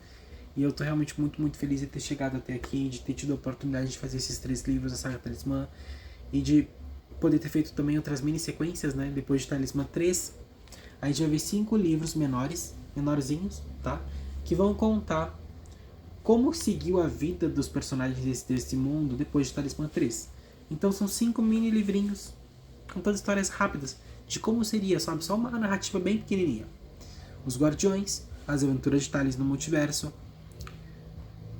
E eu tô realmente muito, muito feliz de ter chegado até aqui, de ter tido a oportunidade de fazer esses 3 livros da saga Talismã. E de poder ter feito também outras mini sequências, né? Depois de Talismã 3, a gente vai ver 5 livros menorzinhos, tá? Que vão contar como seguiu a vida dos personagens desse mundo depois de Talismã 3. Então são 5 mini livrinhos contando histórias rápidas de como seria, sabe? Só uma narrativa bem pequenininha. Os Guardiões, as aventuras de Thales no multiverso,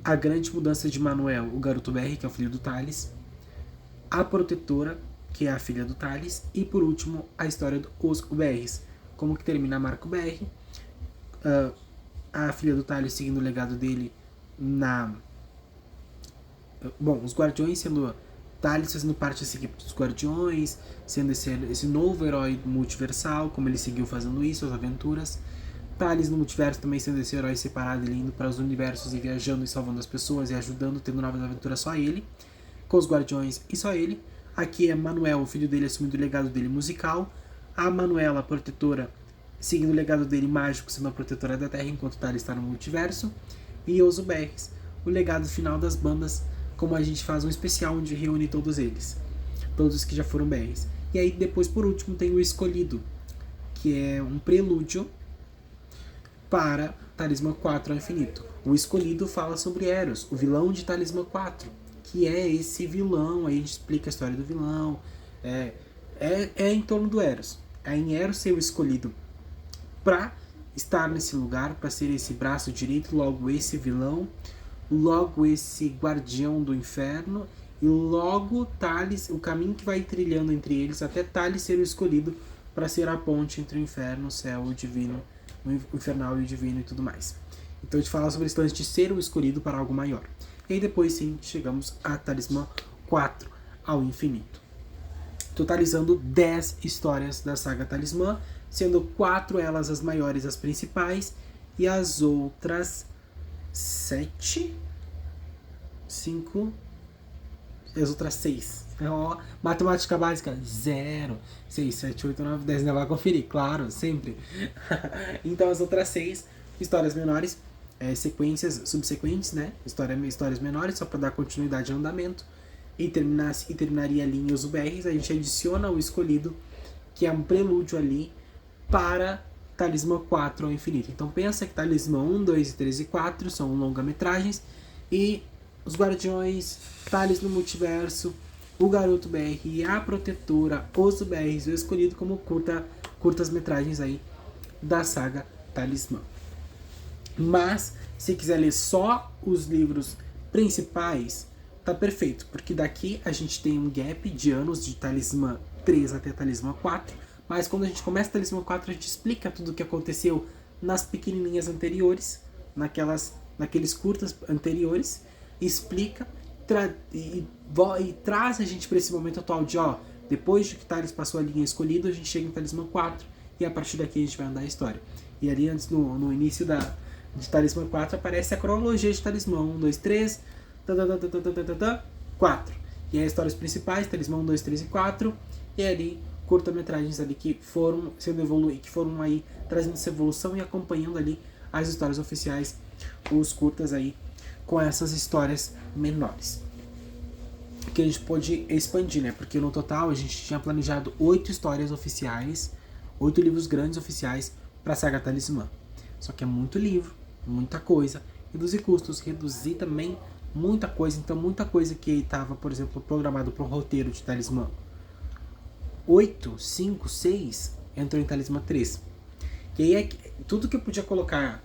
a grande mudança de Manuel, o garoto BR, que é o filho do Thales, a protetora, que é a filha do Thales, e por último a história dos BRs, como que termina Marco BR, a filha do Thales seguindo o legado dele os Guardiões sendo Thales fazendo parte dessa equipe dos Guardiões, sendo esse novo herói multiversal, como ele seguiu fazendo isso, as aventuras. Thales no multiverso também sendo esse herói separado, ele indo para os universos e viajando e salvando as pessoas e ajudando, tendo novas aventuras, só ele, com os Guardiões e só ele. Aqui é Manuel, o filho dele, assumindo o legado dele musical, a Manuela, a protetora, seguindo o legado dele mágico, sendo a protetora da Terra, enquanto Thales está no multiverso, e os UBRs, o legado final das bandas, como a gente faz um especial onde reúne todos eles, todos os que já foram BRs. E aí depois, por último, tem o Escolhido, que é um prelúdio para Talismã 4 ao Infinito. O Escolhido fala sobre Eros, o vilão de Talismã 4, que é esse vilão, aí a gente explica a história do vilão, é em torno do Eros. É em Eros ser o escolhido para estar nesse lugar, para ser esse braço direito, logo esse vilão, logo esse guardião do inferno, e logo Thales, o caminho que vai trilhando entre eles, até Thales ser o escolhido para ser a ponte entre o inferno, o céu, o divino, o infernal e o divino e tudo mais. Então a gente fala sobre esse lance de ser o escolhido para algo maior. E aí depois sim, chegamos a Talismã 4 ao Infinito. Totalizando 10 histórias da saga Talismã, sendo 4 elas as maiores, as principais, e as outras 7, 5, e as outras 6. Matemática básica, 0, 6, 7, 8, 9, 10, ainda vai conferir, claro, sempre. Então as outras 6 histórias menores, sequências subsequentes, né? Histórias menores, só para dar continuidade ao andamento. E terminaria ali em os UBRs, a gente adiciona o Escolhido, que é um prelúdio ali para Talismã 4 ao Infinito. Então pensa que Talismã 1, 2, 3 e 4 são longa-metragens, e os Guardiões, Thales no Multiverso, o Garoto BR, a Protetora, os BRs, o Escolhido como curtas-metragens aí da saga Talismã. Mas, se quiser ler só os livros principais, tá perfeito, porque daqui a gente tem um gap de anos de Talismã 3 até Talismã 4, mas quando a gente começa Talismã 4, a gente explica tudo o que aconteceu nas pequenininhas anteriores, naqueles curtas anteriores, explica e traz a gente para esse momento atual de, depois de que Thales passou a linha escolhida, a gente chega em Talismã 4, e a partir daqui a gente vai andar a história. E ali antes, no início de Talismã 4, aparece a cronologia de Talismã 1, 2, 3, 4. E aí as histórias principais, Talismã 1, 2, 3 e 4, e ali curta-metragens ali que foram sendo evoluídos, que foram aí trazendo essa evolução e acompanhando ali as histórias oficiais, os curtas aí com essas histórias menores. Que a gente pôde expandir, né? Porque no total a gente tinha planejado 8 histórias oficiais, 8 livros grandes oficiais para a saga Talismã. Só que é muito livro, muita coisa, reduzir custos, reduzir também muita coisa. Então, muita coisa que estava, por exemplo, programado para um roteiro de Talismã 8, 5, 6, entrou em Talismã 3. E aí, tudo que eu podia colocar,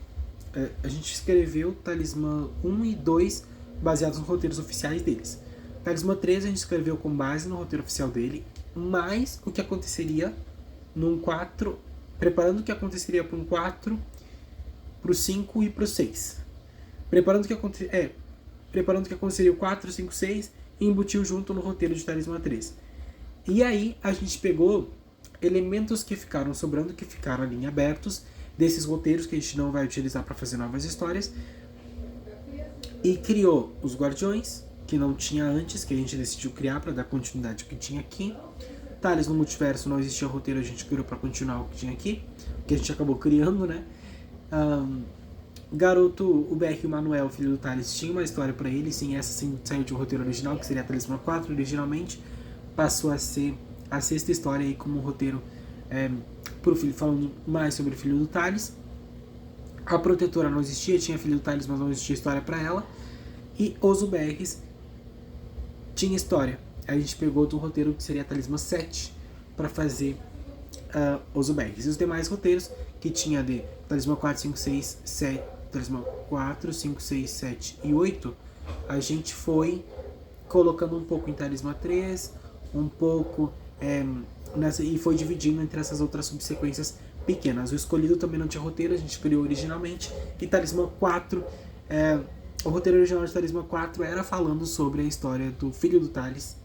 a gente escreveu Talismã 1 e 2 baseados nos roteiros oficiais deles. Talismã 3 a gente escreveu com base no roteiro oficial dele, mas o que aconteceria num 4, preparando o que aconteceria para um 4, pro 5 e pro 6. Preparando o que aconteceria o 4, 5, 6 e embutiu junto no roteiro de Talismã 3. E aí a gente pegou elementos que ficaram sobrando, que ficaram ali em abertos, desses roteiros que a gente não vai utilizar para fazer novas histórias, e criou os Guardiões, que não tinha antes, que a gente decidiu criar para dar continuidade ao que tinha aqui. Thales no Multiverso não existia roteiro, a gente criou para continuar o que tinha aqui, que a gente acabou criando, né? Garoto, o Beck e o Manuel, filho do Thales, tinha uma história para ele, sim, essa sim saiu de um roteiro original, que seria a Talismã 4 originalmente, passou a ser a sexta história aí como roteiro pro filho, falando mais sobre o filho do Thales. A Protetora não existia, tinha filho do Thales, mas não existia história para ela. E os UBRs tinha história. A gente pegou do roteiro que seria a Talismã 7 para fazer os UBRs. E os demais roteiros que tinha de Talismã 4, 5, 6, 7, Talismã 4, 5, 6, 7 e 8, a gente foi colocando um pouco em Talismã 3, um pouco e foi dividindo entre essas outras subsequências pequenas. O Escolhido também não tinha roteiro, a gente criou originalmente. E Talismã 4, o roteiro original de Talismã 4 era falando sobre a história do filho do Thales.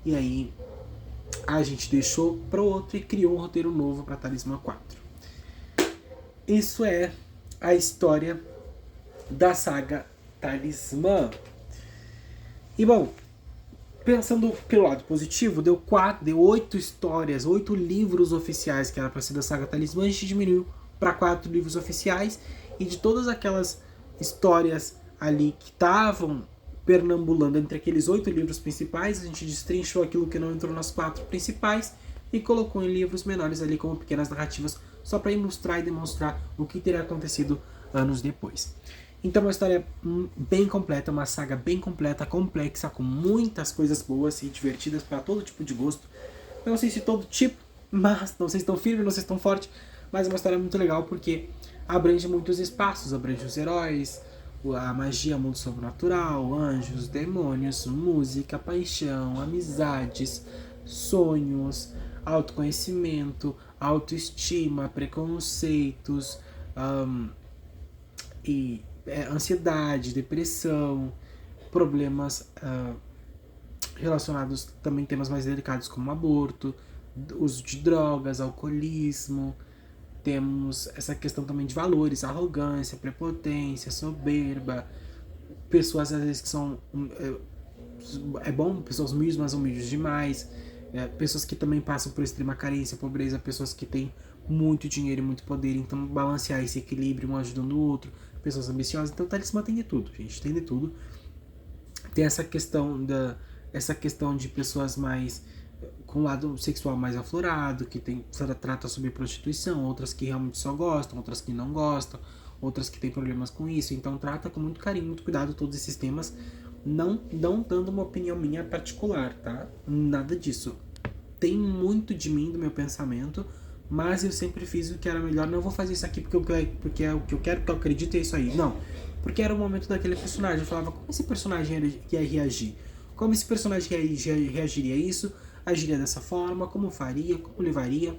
E aí a gente deixou para o outro e criou um roteiro novo para Talismã 4. Isso é a história da saga Talismã. E bom, pensando pelo lado positivo, deu 8 histórias, 8 livros oficiais que era para ser da saga Talismã, a gente diminuiu para 4 livros oficiais, e de todas aquelas histórias ali que estavam pernambulando entre aqueles 8 livros principais, a gente destrinchou aquilo que não entrou nas 4 principais e colocou em livros menores ali como pequenas narrativas, só para ilustrar e demonstrar o que teria acontecido anos depois. Então, uma história bem completa, uma saga bem completa, complexa, com muitas coisas boas e divertidas para todo tipo de gosto. Não sei se todo tipo, mas não sei se tão firme, não sei se tão forte, mas é uma história muito legal porque abrange muitos espaços, abrange os heróis, a magia, mundo sobrenatural, anjos, demônios, música, paixão, amizades, sonhos, autoconhecimento, autoestima, preconceitos, e ansiedade, depressão, problemas relacionados também temas mais delicados como aborto, uso de drogas, alcoolismo. Temos essa questão também de valores, arrogância, prepotência, soberba, pessoas às vezes que são pessoas humildes, mas humildes demais, pessoas que também passam por extrema carência, pobreza, pessoas que têm muito dinheiro e muito poder, então balancear esse equilíbrio, um ajudando o outro, pessoas ambiciosas. Então o Talismã tem de tudo, gente, tem de tudo. Tem essa questão de pessoas mais com o lado sexual mais aflorado, que trata sobre prostituição, outras que realmente só gostam, outras que não gostam, outras que têm problemas com isso. Então trata com muito carinho, muito cuidado todos esses temas, não dando uma opinião minha particular, tá? Nada disso. Tem muito de mim, do meu pensamento, mas eu sempre fiz o que era melhor. Não vou fazer isso aqui porque é o que eu quero, porque eu acredito, é isso aí. Não, porque era o momento daquele personagem. Eu falava, como esse personagem ia reagir? Como esse personagem reagiria a isso? Agiria dessa forma? Como faria? Como levaria?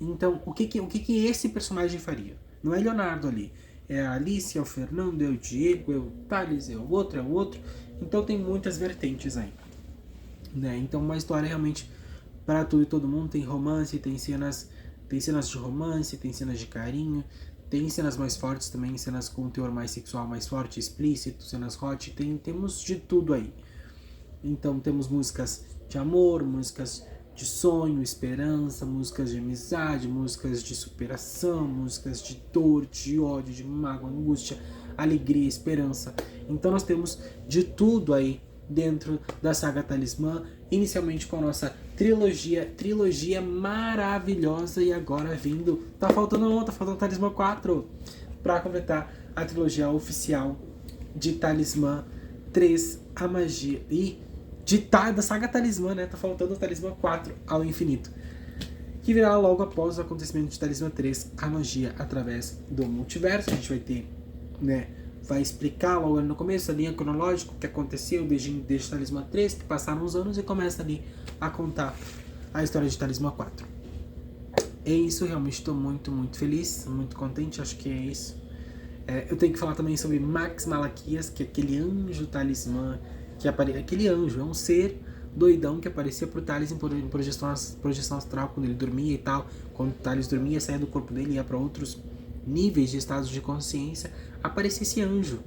Então, o que esse personagem faria? Não é Leonardo ali. É a Alice, é o Fernando, é o Diego, é o Thales, é o outro. Então tem muitas vertentes aí, né? Então uma história realmente para tudo e todo mundo. Tem romance, tem cenas de romance, tem cenas de carinho, tem cenas mais fortes também, cenas com teor mais sexual mais forte, explícito, cenas hot, temos de tudo aí. Então temos músicas de amor, músicas de sonho, esperança, músicas de amizade, músicas de superação, músicas de dor, de ódio, de mágoa, angústia, alegria, esperança. Então nós temos de tudo aí dentro da saga Talismã, inicialmente com a nossa trilogia maravilhosa, e agora tá faltando Talismã 4 para completar a trilogia oficial de Talismã 3, a magia. E da saga Talismã, né? Tá faltando o Talismã 4 ao infinito. Que virá logo após o acontecimento de Talismã 3, a magia através do multiverso. A gente vai ter, né? Vai explicar logo no começo a linha cronológica, o que aconteceu desde Talismã 3, que passaram uns anos, e começa ali a contar a história de Talismã 4. É isso, realmente estou muito, muito feliz, muito contente, acho que é isso. Eu tenho que falar também sobre Max Malaquias, que é aquele anjo talismã, aquele anjo, é um ser doidão que aparecia pro Thales em projeção astral quando ele dormia e tal. Quando o Thales dormia, saía do corpo dele e ia para outros níveis de estados de consciência, aparecia esse anjo,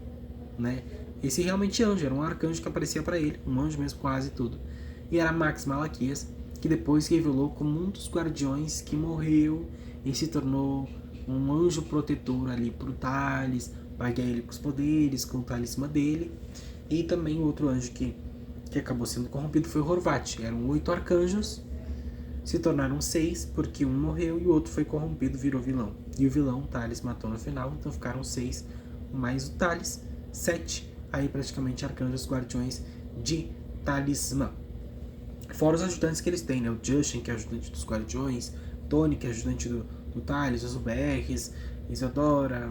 né? Esse realmente anjo, era um arcanjo que aparecia para ele, um anjo mesmo, quase tudo. E era Max Malaquias, que depois se revelou como um dos guardiões que morreu e se tornou um anjo protetor ali pro Thales, para guiar ele com os poderes, com o talismã dele. E também outro anjo que acabou sendo corrompido foi o Horvat. Eram 8 arcanjos, se tornaram 6, porque um morreu e o outro foi corrompido, virou vilão. E o vilão, o Thales, matou no final, então ficaram 6, mais o Thales, 7, aí praticamente arcanjos guardiões de talismã. Fora os ajudantes que eles têm, né? O Justin, que é ajudante dos guardiões, Tony, que é ajudante do Thales, os UBRs, Isadora,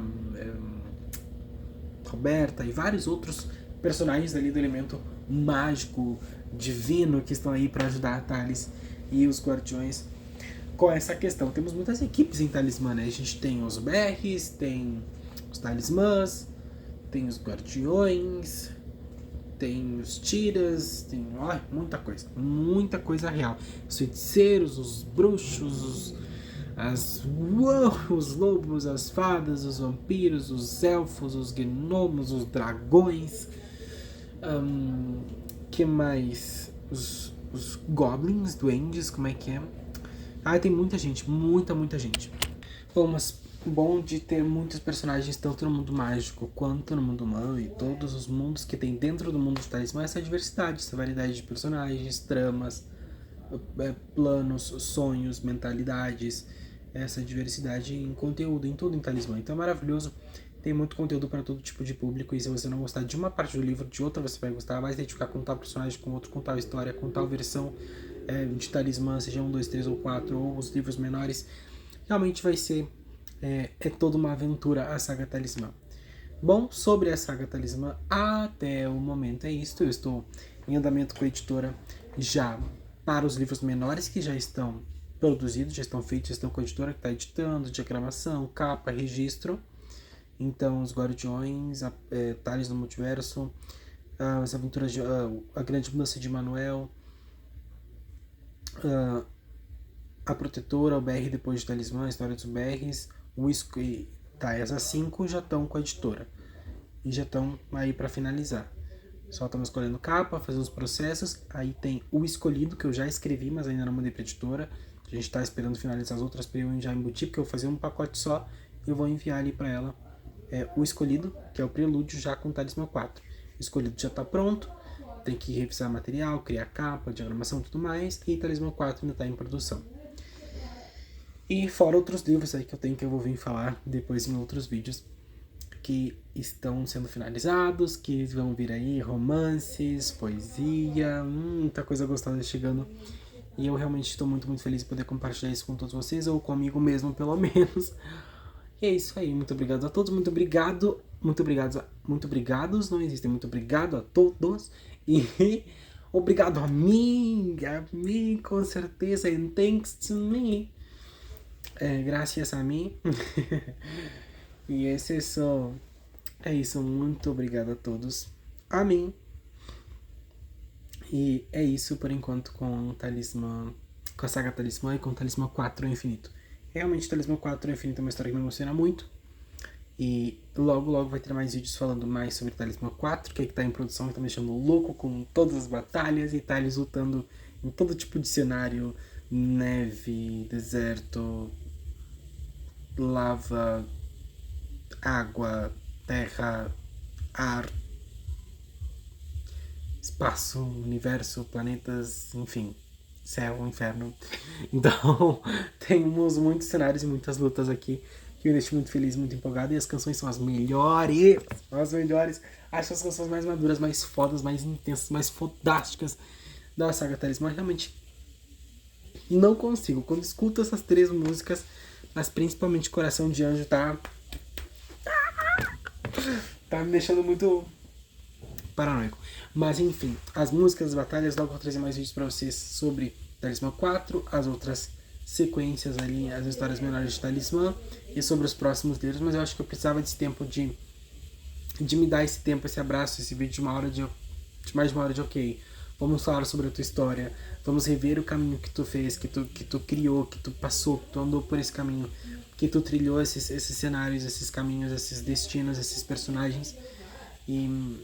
Roberta e vários outros personagens ali do elemento mágico, divino, que estão aí para ajudar a Thales e os guardiões com essa questão. Temos muitas equipes em Talismã, né? A gente tem os BRs, tem os talismãs, tem os guardiões, tem os tiras, tem muita coisa real. Os feiticeiros, os bruxos, os lobos, as fadas, os vampiros, os elfos, os gnomos, os dragões, que mais? Os goblins, duendes, como é que é? Tem muita gente, muita gente. Bom, mas bom de ter muitos personagens tanto no mundo mágico quanto no mundo humano e todos os mundos que tem dentro do mundo de Talismã, essa diversidade, essa variedade de personagens, tramas, planos, sonhos, mentalidades, essa diversidade em conteúdo, em tudo em Talismã. Então é maravilhoso, tem muito conteúdo para todo tipo de público, e se você não gostar de uma parte do livro, de outra você vai gostar, vai se identificar com tal personagem, com outro, com tal história, com tal versão de Talismã, seja 1, 2, 3 ou 4, ou os livros menores, realmente vai ser toda uma aventura a saga Talismã. Bom, sobre a saga Talismã, até o momento é isto. Eu estou em andamento com a editora já para os livros menores que já estão produzidos, já estão feitos, já estão com a editora que está editando, diagramação, capa, registro. Então, os Guardiões, Thales no Multiverso, as aventuras de a Grande Mudança de Manuel, a Protetora, o BR depois de Talismã, a história dos BRs, essas 5 já estão com a editora e já estão aí para finalizar. Só estamos escolhendo capa, fazendo os processos. Aí tem o Escolhido, que eu já escrevi, mas ainda não mandei para a editora. A gente está esperando finalizar as outras para eu já embutir, porque eu vou fazer um pacote só e eu vou enviar ali para ela o Escolhido, que é o prelúdio já com Talismã 4. O Escolhido já está pronto, tem que revisar material, criar capa, diagramação e tudo mais, e Talismã 4 ainda está em produção. E fora outros livros aí que eu vou vir falar depois em outros vídeos que estão sendo finalizados, que vão vir aí, romances, poesia, muita coisa gostosa chegando. E eu realmente estou muito, muito feliz de poder compartilhar isso com todos vocês, ou comigo mesmo, pelo menos. E é isso aí, muito obrigado a todos, muito obrigados, não existem, muito obrigado a todos. E obrigado a mim, com certeza, and thanks to me. Graças a mim. E é isso, muito obrigado a todos. Amém. E é isso por enquanto com Talismã, com a saga Talismã e com Talismã 4 ao Infinito. Realmente Talismã 4 ao Infinito é uma história que me emociona muito. E logo vai ter mais vídeos falando mais sobre Talismã 4, que tá em produção e tá me deixando louco com todas as batalhas e Thales lutando em todo tipo de cenário, neve, deserto, lava, água, terra, ar, espaço, universo, planetas, enfim, céu, inferno. Então, temos muitos cenários e muitas lutas aqui que eu ainda estou muito feliz, muito empolgado, e as canções são as melhores, as melhores. Acho as canções mais maduras, mais fodas, mais intensas, mais fodásticas da saga Talismã. Realmente não consigo. Quando escuto essas 3 músicas, mas principalmente Coração de Anjo tá me deixando muito paranoico. Mas enfim, as músicas, as batalhas, logo vou trazer mais vídeos pra vocês sobre Talismã 4, as outras sequências ali, as histórias menores de Talismã e sobre os próximos livros, mas eu acho que eu precisava desse tempo de me dar esse tempo, esse abraço, esse vídeo de mais de uma hora de ok. Vamos falar sobre a tua história, vamos rever o caminho que tu fez, que tu criou, que tu passou, que tu andou por esse caminho, que tu trilhou esses cenários, esses caminhos, esses destinos, esses personagens. E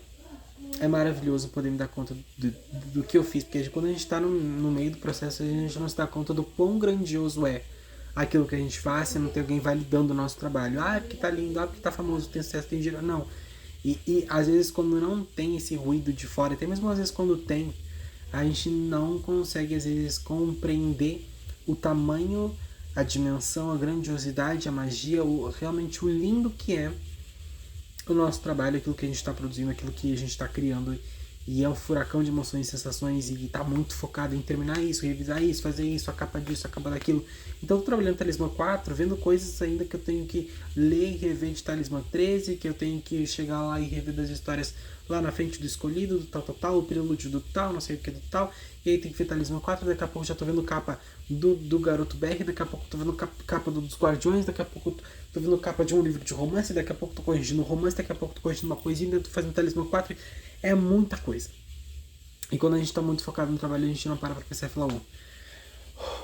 é maravilhoso poder me dar conta do que eu fiz, porque quando a gente está no meio do processo, a gente não se dá conta do quão grandioso é aquilo que a gente faz, e não tem alguém validando o nosso trabalho. Ah, é porque tá lindo, ah, porque tá famoso, tem sucesso, tem dinheiro. Não. E às vezes quando não tem esse ruído de fora, até mesmo às vezes quando tem, a gente não consegue às vezes compreender o tamanho, a dimensão, a grandiosidade, a magia, realmente o lindo que é o nosso trabalho, aquilo que a gente está produzindo, aquilo que a gente está criando. E é um furacão de emoções e sensações e tá muito focado em terminar isso, revisar isso, fazer isso, a capa disso, a capa daquilo. Então eu tô trabalhando Talismã 4, vendo coisas ainda que eu tenho que ler e rever de Talismã 13, que eu tenho que chegar lá e rever das histórias lá na frente do escolhido, do tal, o prelúdio do tal, não sei o que do tal. E aí tem que ver Talismã 4, daqui a pouco já tô vendo capa do Garoto BR, daqui a pouco tô vendo capa dos Guardiões, daqui a pouco tô vendo capa de um livro de romance, daqui a pouco tô corrigindo um romance, daqui a pouco tô corrigindo uma poesia, ainda tô fazendo Talismã 4. É muita coisa. E quando a gente está muito focado no trabalho, a gente não para pensar e falar,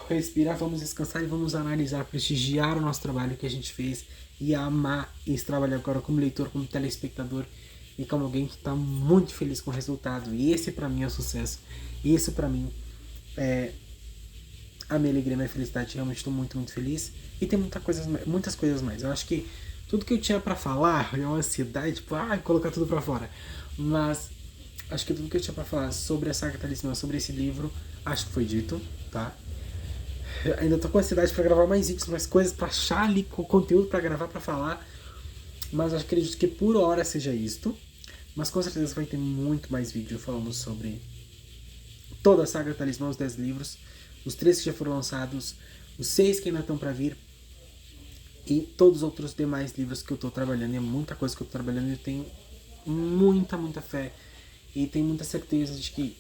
respirar, vamos descansar e vamos analisar, prestigiar o nosso trabalho que a gente fez e amar esse trabalho agora como leitor, como telespectador e como alguém que está muito feliz com o resultado. E esse para mim é o sucesso. Isso para mim é a minha alegria, a minha felicidade. Realmente estou muito, muito feliz. E tem muitas coisas mais. Eu acho que tudo que eu tinha para falar é uma ansiedade, tipo, colocar tudo para fora. Mas acho que tudo que eu tinha pra falar sobre a saga Talismã, sobre esse livro, acho que foi dito, tá? Eu ainda tô com ansiedade pra gravar mais vídeos, mais coisas pra achar ali, com conteúdo pra gravar, pra falar. Mas eu acredito que por hora seja isto. Mas com certeza vai ter muito mais vídeo falando sobre toda a saga Talismã, os 10 livros, os 3 que já foram lançados, os 6 que ainda estão pra vir, e todos os outros demais livros que eu tô trabalhando. E é muita coisa que eu tô trabalhando e eu tenho muita, muita fé e tenho muita certeza de que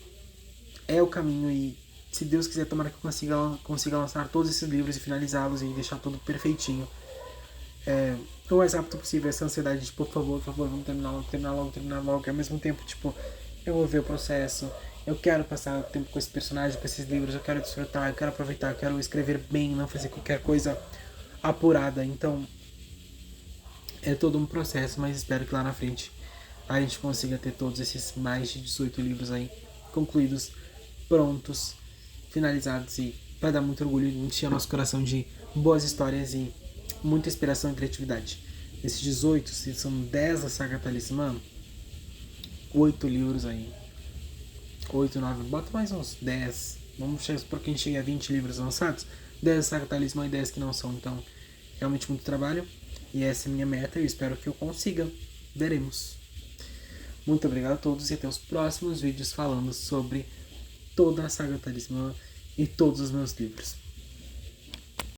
é o caminho. E se Deus quiser, tomara que eu consiga lançar todos esses livros e finalizá-los e deixar tudo perfeitinho, o mais rápido possível. Essa ansiedade de por favor, vamos terminar logo, e ao mesmo tempo, tipo, eu vou ver o processo, eu quero passar tempo com esse personagem, com esses livros, eu quero desfrutar, eu quero aproveitar, eu quero escrever bem, não fazer qualquer coisa apurada. Então é todo um processo, mas espero que lá na frente a gente consiga ter todos esses mais de 18 livros aí concluídos, prontos, finalizados, e vai dar muito orgulho e encher o nosso coração de boas histórias e muita inspiração e criatividade. Esses 18, se são 10 da saga Talismã, 8 livros aí, 8, 9, bota mais uns 10, vamos chegar por quem chega a 20 livros lançados, 10 da saga Talismã e 10 que não são. Então realmente muito trabalho, e essa é a minha meta, eu espero que eu consiga, veremos. Muito obrigado a todos e até os próximos vídeos falando sobre toda a saga Talismã e todos os meus livros.